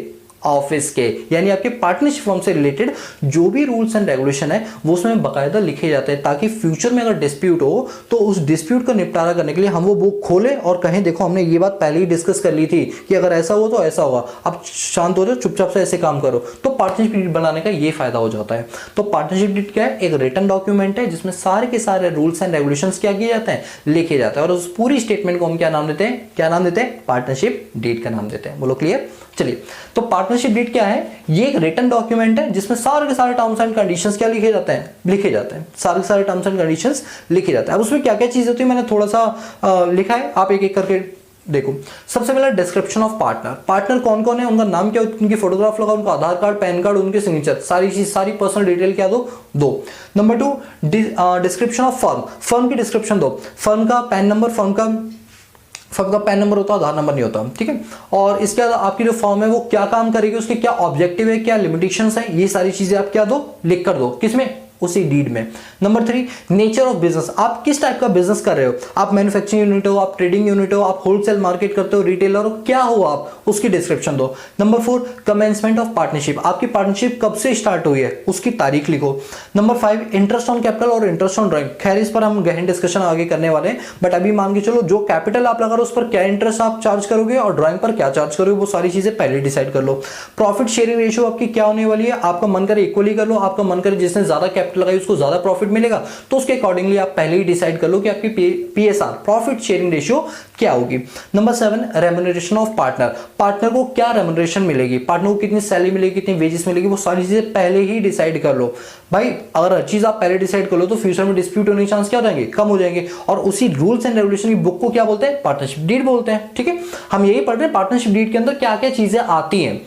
ऑफिस के, यानी आपके पार्टनरशिप फर्म से रिलेटेड जो भी रूल्स एंड रेगुलेशन है वो उसमें बकायदा लिखे जाते हैं, ताकि फ्यूचर में अगर डिस्प्यूट हो तो उस डिस्प्यूट का निपटारा करने के लिए हम वो बुक खोलें और कहें देखो हमने ये बात पहले ही डिस्कस कर ली थी कि अगर ऐसा हो तो ऐसा होगा, अब शांत हो जाओ, चुपचाप से ऐसे काम करो। तो पार्टनरशिप डीड बनाने का ये फायदा हो जाता है। तो पार्टनरशिप डीड क्या है? एक रिटन डॉक्यूमेंट है जिसमें सारे के सारे रूल्स एंड रेगुलेशन क्या किए जाते हैं? लिखे जाते हैं। और उस पूरी स्टेटमेंट को हम क्या नाम देते हैं? क्या नाम देते हैं? पार्टनरशिप डीड का नाम देते हैं। बोलो क्लियर? चलिए, तो पार्टनरशिप डीड क्या है? ये एक रिटन डॉक्यूमेंट है जिसमें सारे के सारे टर्म्स एंड कंडीशंस क्या लिखे जाते हैं? लिखे जाते हैं, सारे के सारे टर्म्स एंड कंडीशंस लिखे जाते हैं। अब उसमें क्या क्या चीज होती है मैंने थोड़ा सा लिखा है, आप एक एक करके देखो। सबसे पहले डिस्क्रिप्शन ऑफ पार्टनर। पार्टनर कौन कौन है, उनका नाम क्या, उनकी फोटोग्राफ लगा, उनका आधार कार्ड, पैन कार्ड, उनके सिग्नेचर, सारी चीज, सारी पर्सनल डिटेल क्या दो। Number 2, description of firm. Firm की डिस्क्रिप्शन दो, फर्म का पैन नंबर, फर्म का पैन नंबर होता है, आधार नंबर नहीं होता, ठीक है। और इसके बाद आपकी जो फर्म है वो क्या काम करेगी, उसके क्या ऑब्जेक्टिव है, क्या लिमिटेशंस है, ये सारी चीजें आप क्या दो? लिख कर दो। किसमें? उसी डीड में। Number 3, nature of business. आप किस टाइप का बिजनेस कर रहे हो, आप मैन्युफैक्चरिंग यूनिट हो, आप ट्रेडिंग यूनिट हो, आप होलसेल मार्केट करते हो, रिटेलर हो, क्या हो आप, उसकी डिस्क्रिप्शन दो। Number 4, commencement of partnership. आपकी पार्टनरशिप कब से स्टार्ट हुई है उसकी तारीख लिखो। नंबर 5, इंटरेस्ट ऑन कैपिटल और इंटरेस्ट ऑन ड्राइंग। खैर इस पर हम गहन डिस्कशन आगे करने वाले हैं, बट अभी मान के चलो जो कैपिटल आप लगा रहे हो उस पर क्या इंटरेस्ट आप चार्ज करोगे और ड्राइंग पर क्या चार्ज करोगे, वो सारी चीजें पहले डिसाइड कर लो। प्रॉफिट शेयरिंग रेशियो आपकी क्या होने वाली है, आपका मन करे इक्वली कर लो, आपका मन करे जिसने ज्यादा कैपिटल लगाई उसको ज्यादा प्रॉफिट मिलेगा, तो उसके अकॉर्डिंगली आप पहले ही डिसाइड कर लो कि आपकी पीएसआर, प्रॉफिट शेयरिंग रेशियो, क्या होगी। Number 7, remuneration of partner. Partner को क्या रेम्युनरेशन मिलेगी, पार्टनर को कितनी सैलरी मिलेगी, कितनी वेजेस मिलेगी, वो सारी चीजें पहले ही डिसाइड कर लो। भाई अगर हर चीज आप पहले डिसाइड कर लो तो फ्यूचर में डिस्प्यूट होने के चांस क्या हो जाएंगे? कम हो जाएंगे। और उसी रूल्स एंड रेगुलेशन की बुक को क्या बोलते हैं? पार्टनरशिप डीड बोलते हैं, ठीक है। हम यही पढ़ रहे हैं पार्टनरशिप डीड के अंदर क्या क्या चीजें आती हैं।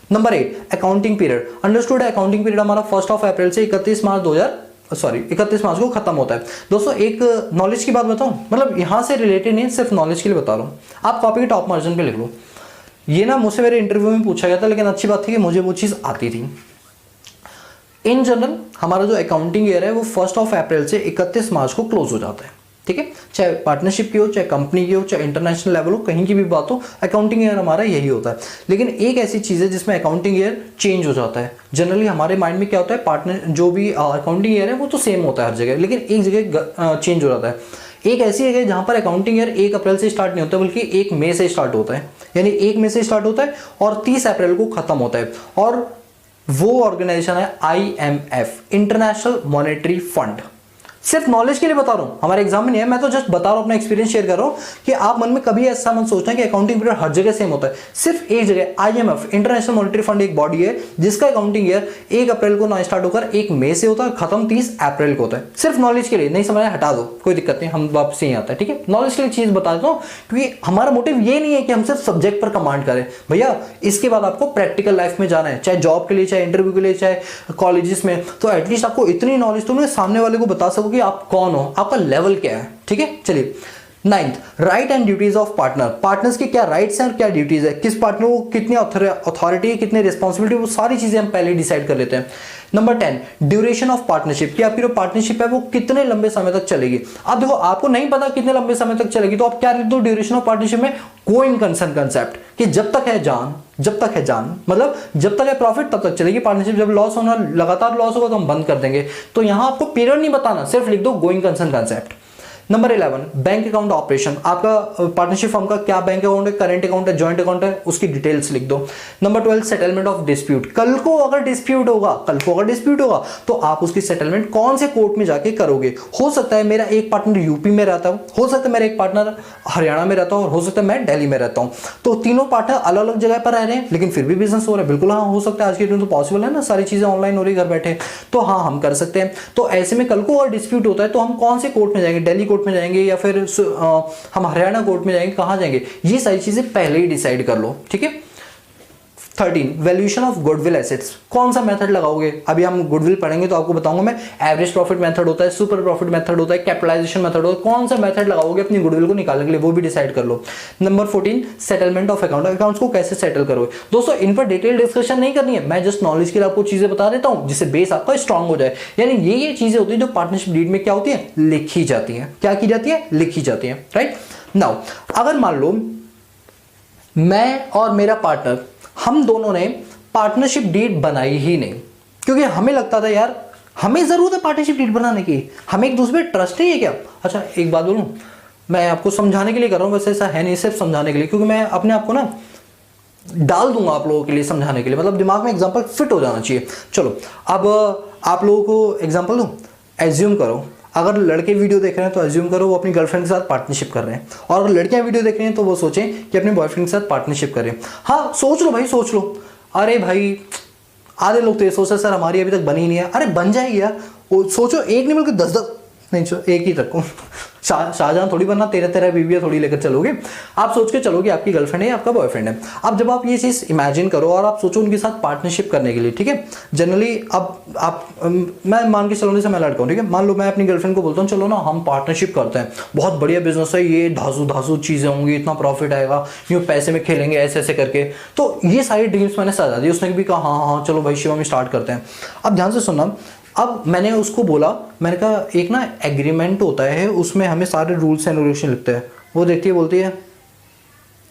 Number 8, accounting period. अंडरस्टूड है, अकाउंटिंग पीरियड हमारा 1 अप्रैल से 31 मार्च को खत्म होता है। दोस्तों एक नॉलेज की बात बताऊं, मतलब यहां से रिलेटेड नहीं, सिर्फ नॉलेज के लिए बता रहा हूं। आप कॉपी के टॉप मार्जिन पे लिख लो। ये ना मुझसे मेरे इंटरव्यू में पूछा गया था, लेकिन अच्छी बात थी कि मुझे वो चीज आती थी। इन जनरल हमारा जो अकाउंटिंग ईयर है वो 1 अप्रैल से 31 मार्च को क्लोज हो जाता है, ठीक है। चाहे पार्टनरशिप की हो, चाहे कंपनी की हो, चाहे इंटरनेशनल लेवल हो, कहीं की भी बात हो, अकाउंटिंग ईयर हमारा यही होता है। लेकिन एक ऐसी चीज़ है जिसमें अकाउंटिंग ईयर चेंज हो जाता है। जनरली हमारे माइंड में क्या होता है, पार्टनर जो भी अकाउंटिंग ईयर है वो तो सेम होता है हर जगह, लेकिन एक जगह चेंज हो जाता है। एक ऐसी जगह जहाँ पर अकाउंटिंग ईयर 1 अप्रैल से स्टार्ट नहीं होता बल्कि 1 मई से स्टार्ट होता है, यानी 1 मई से स्टार्ट होता है और 30 अप्रैल को खत्म होता है। और वो ऑर्गेनाइजेशन है IMF, इंटरनेशनल मॉनेटरी फंड। सिर्फ नॉलेज के लिए बता रहा हूं, हमारे एग्जाम में नहीं है, मैं तो जस्ट बता रहा हूं, अपना एक्सपीरियंस शेयर कर रहा हूं कि आप मन में कभी ऐसा मत सोचना कि अकाउंटिंग पीरियड हर जगह सेम होता है। सिर्फ एक जगह आईएमएफ इंटरनेशनल मॉनेटरी फंड एक बॉडी है जिसका अकाउंटिंग ईयर 1 अप्रैल को ना स्टार्ट होकर 1 मई से होता है, खत्म 30 अप्रैल को होता है। सिर्फ नॉलेज के लिए, नहीं समझ हटा दो, कोई दिक्कत नहीं, हम वापस यहीं आता है, ठीक है। नॉलेज के लिए चीज बता देता हूं क्योंकि हमारा मोटिव ये नहीं है कि हम सिर्फ सब्जेक्ट पर कमांड करें भैया, इसके बाद आपको प्रैक्टिकल लाइफ में जाना है, चाहे जॉब के लिए, चाहे इंटरव्यू के लिए, चाहे कॉलेजेस में, तो एटलीस्ट आपको इतनी नॉलेज तो सामने वाले को बता सको कि आप कौन हो, आपका लेवल क्या है, ठीक है। चलिए 9th, right and duties of partner. Partners की क्या राइट्स हैं और क्या ड्यूटीज है, किस पार्टनर को कितनी अथॉरिटी है, कितनी रिस्पॉन्सिबिलिटी, वो सारी चीजें हम पहले डिसाइड कर लेते हैं। नंबर 10, ड्यूरेशन ऑफ पार्टनरशिप, कि आपकी जो पार्टनरशिप है वो कितने लंबे समय तक चलेगी। अब देखो आपको नहीं पता कितने लंबे समय तक चलेगी, तो आप क्या लिख दो ड्यूरेशन ऑफ पार्टनरशिप में, गोइंग कंसर्न कंसेप्ट, कि जब तक है जान, जब तक है जान, मतलब जब तक है प्रॉफिट तब तक चलेगी पार्टनरशिप, जब लॉस होना, लगातार लॉस होगा तो हम बंद कर देंगे। तो यहां आपको पीरियड नहीं बताना, सिर्फ लिख दो going concern concept. Number 11, bank account operation, आपका पार्टनरशिप फर्म का क्या बैंक अकाउंट है, करेंट अकाउंट है, जॉइंट अकाउंट है, उसकी डिटेल्स लिख दो। नंबर 12, सेटलमेंट ऑफ डिस्प्यूट, कल को अगर डिस्प्यूट होगा तो आप उसकी सेटलमेंट कौन से कोर्ट में जाके करोगे। हो सकता है मेरा एक पार्टनर यूपी में रहता हो सकता है मेरा एक पार्टनर हरियाणा में रहता हो, और हो सकता है मैं दिल्ली में रहता हूं, तो तीनों पार्टनर अलग अलग जगह पर रह रहे हैं लेकिन फिर भी बिजनेस हो रहा है। बिल्कुल हाँ, हो सकता है, आज के दिन तो पॉसिबल है ना, सारी चीजें ऑनलाइन हो रही घर बैठे, तो हाँ हम कर सकते हैं। तो ऐसे में कल को अगर डिस्प्यूट होता है तो हम कौन से कोर्ट में जाएंगे, दिल्ली कोर्ट में जाएंगे या फिर हम हरियाणा कोर्ट में जाएंगे, कहां जाएंगे, ये सारी चीजें पहले ही डिसाइड कर लो, ठीक है। 13, वैल्यूएशन ऑफ गुडविल एसेट्स, कौन सा मेथड लगाओगे, अभी हम गुडविल पढ़ेंगे तो आपको बताऊंगा मैं। एवरेज प्रॉफिट मेथड होता है, सुपर प्रॉफिट मेथड होता है, कैपिटलाइजेशन मेथड होता है, कौन सा मेथड लगाओगे अपनी गुडविल को निकालने के लिए, वो भी डिसाइड कर लो। Number 14, settlement of account, accounts को कैसे सेटल करोगे। दोस्तों इन पर डिटेल डिस्कशन नहीं करनी है, मैं जस्ट नॉलेज के लिए आपको चीजें बता देता हूं जिससे बेस आपका स्ट्रांग हो जाए। यानी ये चीजें होती है जो पार्टनरशिप डीड में क्या होती है, लिखी जाती है। क्या की जाती है, लिखी जाती है, राइट। नाउ अगर मान लो मैं और मेरा पार्टनर, हम दोनों ने पार्टनरशिप डीड बनाई ही नहीं, क्योंकि हमें लगता था यार हमें जरूरत है पार्टनरशिप डीड बनाने की, हमें एक दूसरे पे ट्रस्ट नहीं है क्या। अच्छा एक बात बोलूं, मैं आपको समझाने के लिए कर रहा हूं, वैसे ऐसा है नहीं, सिर्फ समझाने के लिए, क्योंकि मैं अपने आप को ना डाल दूंगा आप लोगों के लिए समझाने के लिए, मतलब दिमाग में एग्जांपल फिट हो जाना चाहिए। चलो अब आप लोगों को एग्जांपल दूं, एज्यूम करो अगर लड़के वीडियो देख रहे हैं तो एज्यूम करो वो अपनी गर्लफ्रेंड के साथ पार्टनरशिप कर रहे हैं, और अगर लड़कियां वीडियो देख रही हैं तो वो सोचें कि अपने बॉयफ्रेंड के साथ पार्टनरशिप करें। हाँ सोच लो भाई, सोच लो, अरे भाई आधे लोग तो ये सोचते सर हमारी अभी तक बनी ही नहीं है, अरे बन जाएगी यार, वो सोचो एक नहीं बल्कि 10 नहीं, एक ही रखो, शाहजहां थोड़ी बनना, तेरह बीवियां थोड़ी लेकर चलोगे, आप सोच के चलोगे आपकी गर्लफ्रेंड है आपका बॉयफ्रेंड है। अब जब आप ये चीज इमेजिन करो और आप सोचो उनके साथ पार्टनरशिप करने के लिए, ठीक है। जनरली अब आप मैं मान के चलो, जैसे मैं लड़का हूं, ठीक है, मान लो मैं अपनी गर्लफ्रेंड को बोलता हूँ चलो ना हम पार्टनरशिप करते हैं, बहुत बढ़िया बिजनेस है ये, धासु चीजें होंगी, इतना प्रॉफिट आएगा, यूं पैसे में खेलेंगे ऐसे ऐसे करके, तो ये सारी ड्रीम्स मैंने सजा दी। उसने भी कहा हाँ चलो भाई शिवा में स्टार्ट करते हैं। अब ध्यान से सुनना, अब मैंने उसको बोला, मैंने कहा एक ना एग्रीमेंट होता है, उसमें हमें सारे रूल्स एंड रेगुलेशन लिखते हैं। वो देखती है बोलती है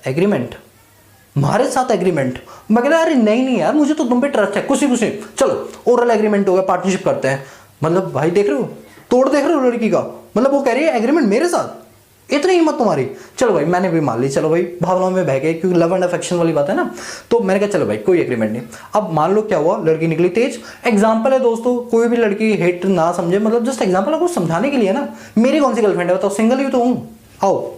एग्रीमेंट, हमारे साथ एग्रीमेंट। मैं कहता अरे नहीं यार मुझे तो तुम पे ट्रस्ट है, कुछ नहीं चलो ओरल एग्रीमेंट हो गया, पार्टनरशिप करते हैं। मतलब भाई देख रहे हो, तोड़ देख रहे हो लड़की का, मतलब वो कह रही है एग्रीमेंट मेरे साथ, इतनी हिम्मत तुम्हारी। चलो भाई मैंने भी मान ली, चलो भाई भावनाओं में बह गए, क्योंकि लव एंड अफेक्शन वाली बात है ना, तो मैंने कहा चलो भाई कोई एग्रीमेंट नहीं। अब मान लो क्या हुआ, लड़की निकली तेज। एग्जांपल है दोस्तों, कोई भी लड़की हेट ना समझे, मतलब जस्ट एग्जांपल आपको समझाने के लिए ना, मेरी कौन सी गर्लफ्रेंड है बताओ, सिंगल ही तो हूं, आओ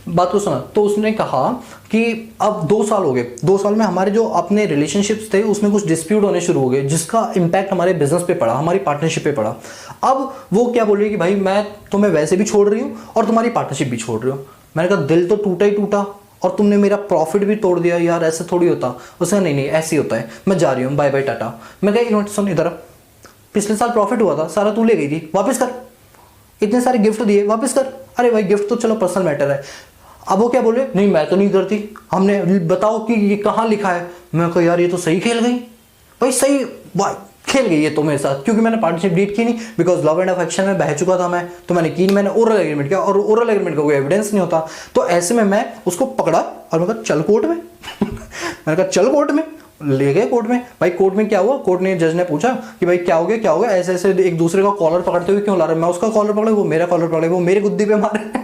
बात को सुना। तो उसने कहा कि अब 2 साल हो गए, 2 साल में हमारे जो अपने रिलेशनशिप्स थे उसमें कुछ डिस्प्यूट होने शुरू हो गए, जिसका इंपैक्ट हमारे बिजनेस पे पड़ा, हमारी पार्टनरशिप पे पड़ा। अब वो क्या बोल रही है कि भाई मैं तुम्हें वैसे भी छोड़ रही हूँ और तुम्हारी पार्टनरशिप भी छोड़ रही हूँ। मैंने कहा दिल तो टूटा ही टूटा, और तुमने मेरा प्रॉफिट भी तोड़ दिया यार, ऐसे थोड़ी होता। उसने नहीं ऐसे ही होता है, मैं जा रही हूँ, बाय बाय टाटा। मैं कहा सुन इधर, पिछले साल प्रॉफिट हुआ था सारा तू ले गई थी, वापस कर, इतने सारे गिफ्ट दिए वापस कर। अरे भाई गिफ्ट तो चलो पर्सनल मैटर है। अब वो क्या बोले, नहीं मैं तो नहीं करती, हमने बताओ कि ये कहाँ लिखा है। मैं कहा यार ये तो सही खेल गई भाई, सही भाई खेल गई ये तो मेरे साथ, क्योंकि मैंने पार्टनरशिप डीड की नहीं, बिकॉज लव एंड अफेक्शन में बह चुका था मैं, तो मैंने की नहीं, मैंने ओरल एग्रीमेंट किया, और ओरल एग्रीमेंट का कोई एविडेंस नहीं होता। तो ऐसे में मैं उसको पकड़ा और मैं कहा चल कोर्ट में मैंने कहा चल कोर्ट में, ले गए कोर्ट में। भाई कोर्ट में क्या हुआ, कोर्ट ने जज ने पूछा कि भाई क्या हो गया, ऐसे ऐसे एक दूसरे का कॉलर पकड़ते हुए क्यों ला रहे, मैं उसका कॉलर पकड़े, वो मेरा कॉलर पकड़े, वो मेरे गुद्दी पे मारे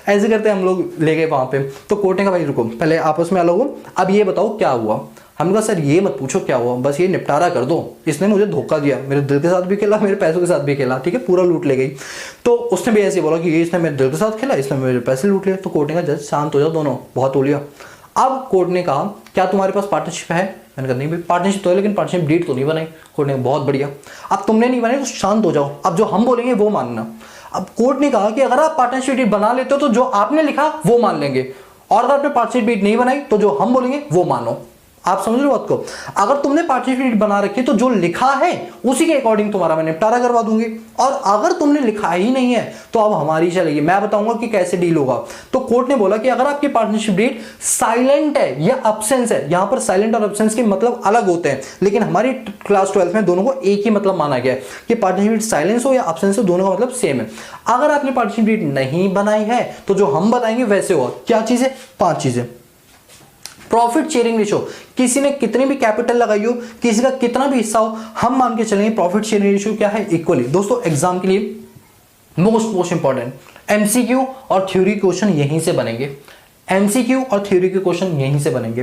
ऐसे करते हम लोग ले गए वहां पे। तो कोर्ट ने कहा भाई रुको, पहले आपस में अलग हो, अब ये बताओ क्या हुआ। हमने कहा सर ये मत पूछो क्या हुआ, बस ये निपटारा कर दो, इसने मुझे धोखा दिया, मेरे दिल के साथ भी खेला, मेरे पैसों के साथ भी खेला, ठीक है, पूरा लूट ले गई। तो उसने भी ऐसे बोला कि ये इसने मेरे दिल के साथ खेला, इसने मेरे पैसे लूट लिए। तो कोर्ट ने कहा जज शांत हो जाओ दोनों, बहुत हो लिया। अब कोर्ट ने कहा क्या तुम्हारे पास पार्टनरशिप है? मैंने कहा नहीं भाई पार्टनरशिप तो है, लेकिन पार्टनरशिप डीड तो नहीं बनाई। कोर्ट ने बहुत बढ़िया, अब तुमने नहीं बनाई तो शांत हो जाओ, अब जो हम बोलेंगे वो मानना। अब कोर्ट ने कहा कि अगर आप पार्टनरशिप डीड बना लेते हो तो जो आपने लिखा वो मान लेंगे, और अगर आपने पार्टनरशिप डीड नहीं बनाई तो जो हम बोलेंगे वो मानो। आप समझ रहे हो बात को? अगर तुमने पार्टनरशिप डीड बना रखी है तो जो लिखा है उसी के अकॉर्डिंग तुम्हारा मैं निपटारा करवा दूंगी, और अगर तुमने लिखा ही नहीं है तो अब हमारी चलेगी, मैं बताऊंगा कि कैसे डील होगा। तो कोर्ट ने बोला कि अगर आपकी पार्टनरशिप डीड साइलेंट है या अब्सेंस है, यहां पर साइलेंट और अब्सेंस के मतलब अलग होते हैं, लेकिन हमारी क्लास 12 में दोनों को एक ही मतलब माना गया है कि पार्टनरशिप डीड साइलेंस हो या अब्सेंस हो, दोनों का मतलब सेम है। अगर आपने पार्टनरशिप डीड नहीं बनाई है तो जो हम बताएंगे वैसे होगा। क्या चीजें? 5 चीजें। प्रॉफिट शेयरिंग रेशियो, किसी ने कितनी भी कैपिटल लगाई हो, किसी का कितना भी हिस्सा हो, हम मान के चलेंगे प्रॉफिट शेयरिंग रेशियो क्या है? इक्वली। दोस्तों एग्जाम के लिए मोस्ट इंपॉर्टेंट एमसीक्यू और थ्योरी क्वेश्चन यहीं से बनेंगे, एमसीक्यू और थ्योरी के क्वेश्चन यहीं से बनेंगे।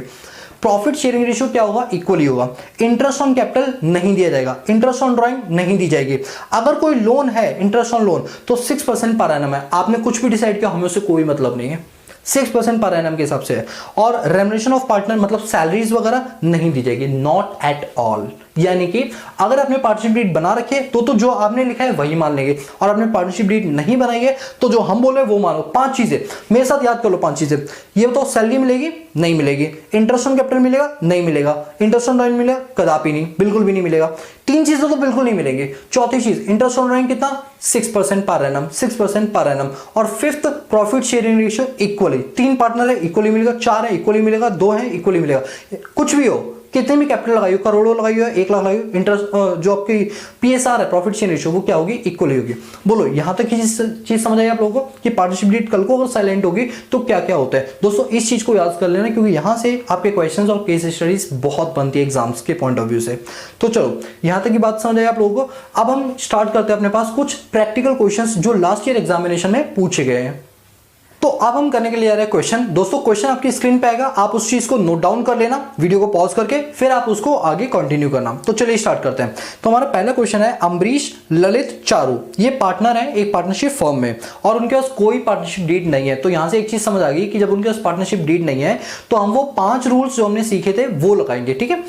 प्रॉफिट शेयरिंग रेशियो क्या होगा? इक्वली होगा। इंटरेस्ट ऑन कैपिटल नहीं दिया जाएगा, इंटरेस्ट ऑन ड्राइंग नहीं दी जाएगी। अगर कोई लोन है इंटरेस्ट ऑन लोन तो 6% पर एनम है, आपने कुछ भी डिसाइड किया हमें उससे कोई मतलब नहीं है, 6% पर एनम के हिसाब से है। और रेमुनरेशन ऑफ पार्टनर मतलब सैलरीज वगैरह नहीं दी जाएगी, नॉट एट ऑल। यानी कि अगर आपने पार्टनरशिप डीड बना रखे तो जो आपने लिखा है वही मान लेंगे, और आपने पार्टनरशिप डीड नहीं बनाई है तो जो हम बोले वो मानो। 5 चीजें मेरे साथ याद कर लो, 5 चीजें। ये बताओ सैलरी मिलेगी? नहीं मिलेगी। इंटरेस्ट ऑन कैपिटल मिलेगा? नहीं मिलेगा। इंटरेस्ट ऑन ड्राइंग मिलेगा? कदापि नहीं, बिल्कुल भी नहीं मिलेगा। 3 चीजें तो बिल्कुल नहीं मिलेंगी। चौथी चीज इंटरेस्ट ऑन ड्राइंग कितना? 6% पर एनम, 6% पर एनम। और fifth profit sharing ratio equally, 3 partner है इक्वली मिलेगा, 4 है इक्वली मिलेगा, 2 है इक्वली मिलेगा। कुछ भी हो, कितने भी कैपिटल लगाई हो, करोड़ों लगाई हो, 1 लाख लगाई हो, इंटरेस्ट जो आपकी पीएसआर है प्रॉफिट शेयरिंग रेशियो वो क्या होगी? इक्वली होगी। बोलो यहां तक की चीज समझ आई आप लोगों को कि पार्टनरशिप डीड कल को अगर साइलेंट होगी तो क्या क्या होता है। दोस्तों इस चीज को याद कर लेना, क्योंकि यहां से आपके क्वेश्चंस और केस स्टडीज बहुत बनती है एग्जाम्स के पॉइंट ऑफ व्यू से। तो चलो यहां तक की बात समझ आई आप लोगों को। अब हम स्टार्ट करते हैं अपने पास कुछ प्रैक्टिकल क्वेश्चंस जो लास्ट ईयर एग्जामिनेशन में पूछे गए हैं। तो अब हम करने के लिए आ रहे हैं क्वेश्चन। दोस्तों क्वेश्चन आपकी स्क्रीन पे आएगा, आप उस चीज को नोट डाउन कर लेना, वीडियो को पॉज करके फिर आप उसको आगे कंटिन्यू करना। तो चलिए स्टार्ट करते हैं। तो हमारा पहला क्वेश्चन है, अम्बरीश, ललित, चारू ये पार्टनर है एक पार्टनरशिप फर्म में और उनके पास कोई पार्टनरशिप डीड नहीं है। तो यहां से एक चीज समझ आ गई कि जब उनके पास पार्टनरशिप डीड नहीं है तो हम वो 5 रूल्स जो हमने सीखे थे वो लगाएंगे, ठीक है।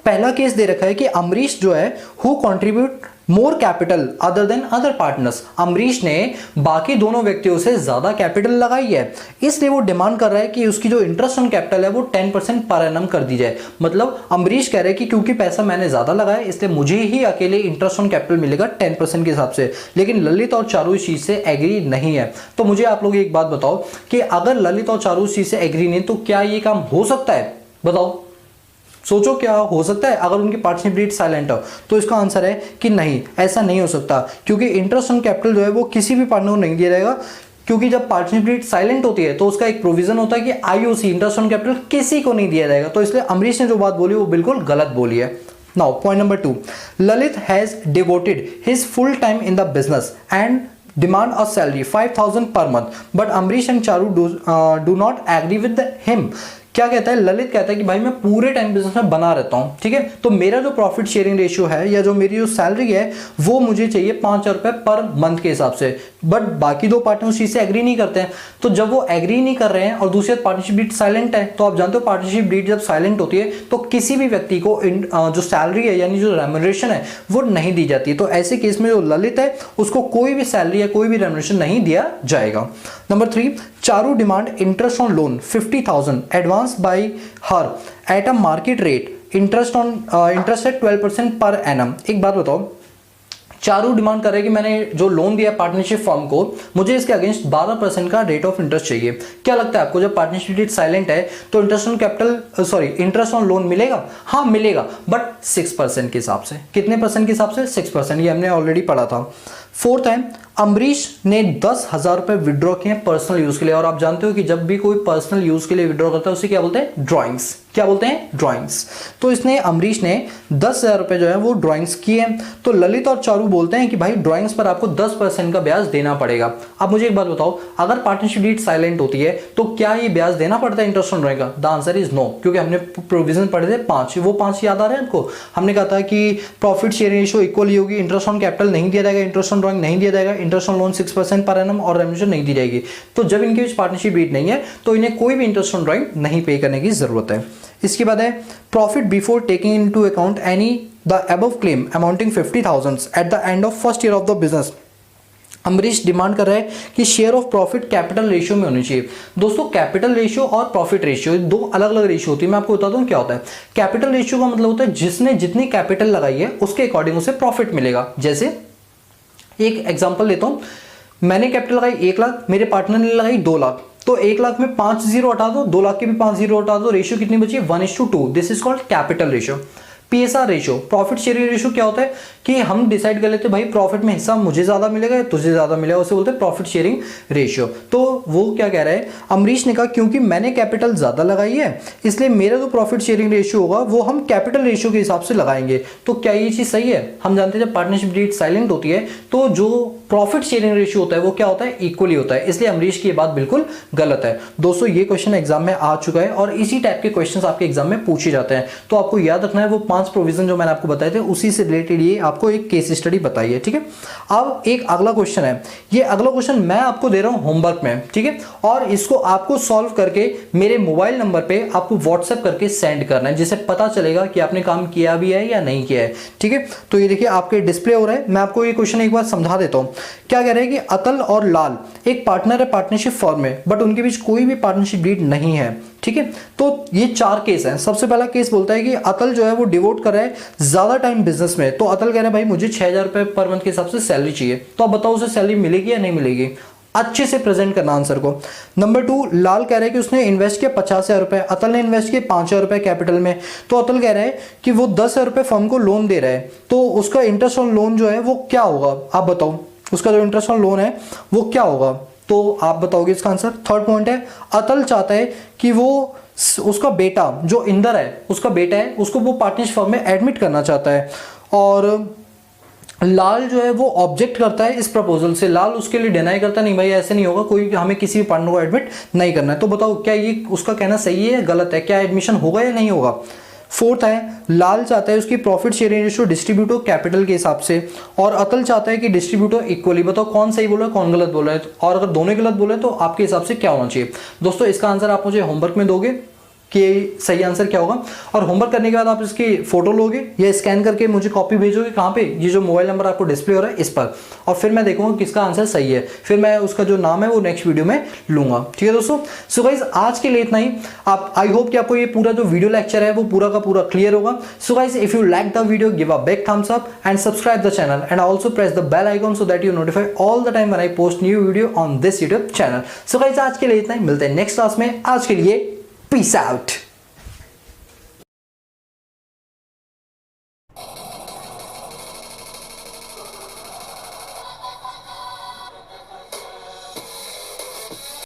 पहला केस दे रखा है कि अम्बरीश जो है who contribute more capital other than other partners, Ambarish ने बाकी दोनों व्यक्तियों से ज्यादा कैपिटल लगाई है, इसलिए वो डिमांड कर रहा है कि उसकी जो इंटरेस्ट ऑन कैपिटल है वो 10% पर एनम कर दी जाए। मतलब अम्बरीश कह रहे हैं कि क्योंकि पैसा मैंने ज्यादा लगाया इसलिए मुझे ही अकेले इंटरेस्ट ऑन कैपिटल मिलेगा 10% के हिसाब से, लेकिन ललित और चारू इस चीज से एग्री नहीं है। तो मुझे आप लोग एक बात बताओ कि अगर ललित और चारू इस चीज से एग्री नहीं तो क्या ये काम हो सकता है? बताओ, सोचो क्या हो सकता है अगर उनकी पार्टनरशिप डीड साइलेंट हो? तो इसका आंसर है कि नहीं, ऐसा नहीं हो सकता, क्योंकि इंटरेस्ट ऑन कैपिटल जो है वो किसी भी पार्टनर को नहीं दिया जाएगा। क्योंकि जब पार्टनरशिप डीड साइलेंट होती है तो उसका एक प्रोविजन होता है कि आईओसी इंटरेस्ट ऑन कैपिटल किसी को नहीं दिया जाएगा। तो इसलिए अम्बरीश ने जो बात बोली वो बिल्कुल गलत बोली है। Now point number 2, Lalit has devoted his full time in the business and demand a salary 5,000 per month, but Amrish and Charu do not agree with him. क्या कहता है? ललित कहता है कि भाई मैं पूरे टाइम बिजनेस में बना रहता हूँ, ठीक है, तो मेरा जो प्रॉफिट शेयरिंग रेशियो है या जो मेरी जो सैलरी है वो मुझे चाहिए 5,000 रुपए पर मंथ के हिसाब से। बट बाकी 2 पार्टनर उस चीज से एग्री नहीं करते हैं। तो जब वो एग्री नहीं कर रहे हैं और दूसरी पार्टनरशिप डीड साइलेंट है, तो आप जानते हो पार्टनरशिप डीड जब साइलेंट होती है तो किसी भी व्यक्ति को जो सैलरी है यानी जो रेम्यूनरेशन है वो नहीं दी जाती है। तो ऐसे केस में जो ललित है उसको कोई भी सैलरी या कोई भी रेम्यूनरेशन नहीं दिया जाएगा। Number 3, Charu demand interest on loan 50,000 advance bye her at a market rate, interest है 12% पर एनम। एक बात बताओ, चारू डिमांड कर रहे हैं कि मैंने जो लोन दिया पार्टनरशिप फर्म को मुझे इसके अगेंस्ट 12% का रेट ऑफ इंटरेस्ट चाहिए। क्या लगता है आपको जब पार्टनरशिप डीड साइलेंट है तो इंटरेस्ट ऑन लोन मिलेगा? हाँ मिलेगा, बट 6% के हिसाब से। कितने परसेंट के हिसाब से? 6%, ये हमने ऑलरेडी पढ़ा था। फोर्थ है, अमरीश ने 10,000 रुपए विड्रॉ किए पर्सनल यूज के लिए। और आप जानते हो कि जब भी कोई पर्सनल यूज के लिए विड्रॉ करता है उसे क्या बोलते हैं? ड्राइंग्स। क्या बोलते हैं? ड्राइंग्स। तो इसने अमरीश ने 10,000 रुपए जो है वो ड्राइंग्स किए। तो ललित और चारू बोलते हैं कि भाई ड्राइंग्स पर आपको 10% का ब्याज देना पड़ेगा। अब मुझे एक बात बताओ, अगर पार्टनरशिप डीड साइलेंट होती है तो क्या ये ब्याज देना पड़ता है इंटरेस्ट ऑन ड्राइंग का? द आंसर इज नो, क्योंकि हमने प्रोविजन पढ़े थे 5। वो 5 याद आ रहे हैं आपको? हमने कहा था कि प्रॉफिट शेयरिंग रेशियो इक्वली होगी, इंटरेस्ट ऑन कैपिटल नहीं दिया जाएगा, इंटरेस्ट ऑन ड्राइंग नहीं दिया जाएगा, interest on loan 6% per annum और रेम्यूनरेशन नहीं दी जाएगी। तो जब इनके बीच पार्टनरशिप डीड नहीं है तो इन्हें कोई भी इंटरेस्ट ऑन ड्राइंग नहीं पे करने की जरूरत है। इसके बाद है profit before taking into account any the above claim amounting 50,000 at the end of first year of the business. Amrish demand कर रहा है कि share of profit capital ratio में होनी चाहिए। दोस्तों कैपिटल रेशियो और प्रॉफिट रेशियो दो अलग अलग रेशियो होती है। मैं आपको बताता हूं क्या होता है। कैपिटल रेशियो का मतलब होता है जिसने जितनी कैपिटल लगाई है उसके अकॉर्डिंग उसे प्रॉफिट मिलेगा। जैसे एक एग्जांपल लेता हूं, मैंने कैपिटल लगाई 1 लाख, मेरे पार्टनर ने लगाई 2 लाख, तो 1 लाख में 5 जीरो हटा दो, 2 लाख के भी 5 जीरो हटा दो, रेशियो कितनी बची? 1:2। This is called capital ratio. PSR ratio, profit sharing ratio, क्या होता है कि हम डिसाइड कर लेते हैं भाई प्रॉफिट में हिस्सा मुझे ज्यादा मिलेगा या तुझे ज्यादा मिलेगा, उसे बोलते हैं प्रॉफिट शेयरिंग रेशियो। तो वो क्या कह रहा है, अमरीश ने कहा क्योंकि मैंने कैपिटल ज्यादा लगाई है इसलिए मेरा जो प्रॉफिट शेयरिंग रेशियो होगा वो हम कैपिटल रेशियो के हिसाब से लगाएंगे। तो क्या ये चीज सही है? हम जानते हैं जब पार्टनरशिप डीड साइलेंट होती है तो जो प्रॉफिट शेयरिंग रेशियो होता है वो क्या होता है? इक्वली होता है। इसलिए अमरीश की ये बात बिल्कुल गलत है। दोस्तों ये क्वेश्चन एग्जाम में आ चुका है और इसी टाइप के क्वेश्चंस आपके एग्जाम में पूछे जाते हैं। तो आपको याद रखना है वो 5 प्रोविजन जो मैंने आपको बताए थे उसी से रिलेटेड ये आपको एक केस स्टडी बताई है, ठीक है। अब एक अगला क्वेश्चन है, ये अगला क्वेश्चन मैं आपको दे रहा हूं होमवर्क में, ठीक है, और इसको आपको सॉल्व करके मेरे मोबाइल नंबर पे आपको व्हाट्सएप करके सेंड करना है, जिससे पता चलेगा कि आपने काम किया भी है या नहीं किया है, ठीक है। तो ये देखिए आपके डिस्प्ले हो रहा है, मैं आपको ये क्वेश्चन एक बार समझा देता हूं। क्या कह रहे हैं कि अतल और लाल एक पार्टनर है पार्टनरशिप फर्म में, बट उनके बीच कोई भी पार्टनरशिप डीड नहीं है, ठीक है। तो ये 4 केस हैं। सबसे पहला केस बोलता है कि अतल जो है वो डिवोट कर रहा है ज्यादा टाइम बिजनेस में। तो अतल कह रहा है भाई मुझे 6,000 रुपए पर मंथ के हिसाब से सैलरी चाहिए। तो आप बताओ उसे सैलरी मिलेगी या नहीं मिलेगी? अच्छे से प्रेजेंट करना आंसर को। नंबर 2, लाल कह रहा है कि उसने इन्वेस्ट किया 50,000 रुपए, अतल ने इन्वेस्ट किया 5,000 रुपए कैपिटल में। तो अतल कह रहा है कि वो 10,000 रुपए फर्म को लोन दे रहा है, तो उसका इंटरेस्ट ऑन लोन जो है वो क्या होगा? आप बताओ उसका जो इंटरेस्ट ऑन लोन है वो क्या होगा? तो आप बताओगे इसका आंसर। थर्ड पॉइंट है, अतल चाहता है कि वो उसका बेटा जो इंदर है, उसका बेटा है, उसको वो पार्टनरशिप फर्म में एडमिट करना चाहता है, और लाल जो है वो ऑब्जेक्ट करता है इस प्रपोजल से। लाल उसके लिए डिनाई करता नहीं, भाई ऐसे नहीं होगा, कोई हमें किसी भी पार्टनर को एडमिट नहीं करना है। तो बताओ क्या ये उसका कहना सही है या गलत है? क्या एडमिशन होगा या नहीं होगा? फोर्थ है, लाल चाहता है उसकी प्रॉफिट शेयरिंग रेशियो डिस्ट्रीब्यूट हो कैपिटल के हिसाब से, और अतल चाहता है कि डिस्ट्रीब्यूट हो इक्वली। बताओ कौन सही बोला है कौन गलत बोला है? और अगर दोनों गलत बोले तो आपके हिसाब से क्या होना चाहिए? दोस्तों इसका आंसर आप मुझे होमवर्क में दोगे कि सही आंसर क्या होगा, और होमवर्क करने के बाद आप इसकी फोटो लोगे या स्कैन करके मुझे कॉपी भेजोगे। कहाँ पे? ये जो मोबाइल नंबर आपको डिस्प्ले हो रहा है इस पर, और फिर मैं देखूंगा किसका आंसर सही है, फिर मैं उसका जो नाम है वो नेक्स्ट वीडियो में लूंगा, ठीक है दोस्तों। सो गाइस आज के लिए इतना ही। आप आई होप कि आपको ये पूरा जो वीडियो लेक्चर है वो पूरा का पूरा क्लियर होगा। So guys if you like the video give a big thumbs up and subscribe the channel and also press the bell icon so that you notify all the time when I post new video on this YouTube channel. So guys आज के लिए इतना ही, मिलते हैं नेक्स्ट क्लास में। आज के लिए पीस आउट।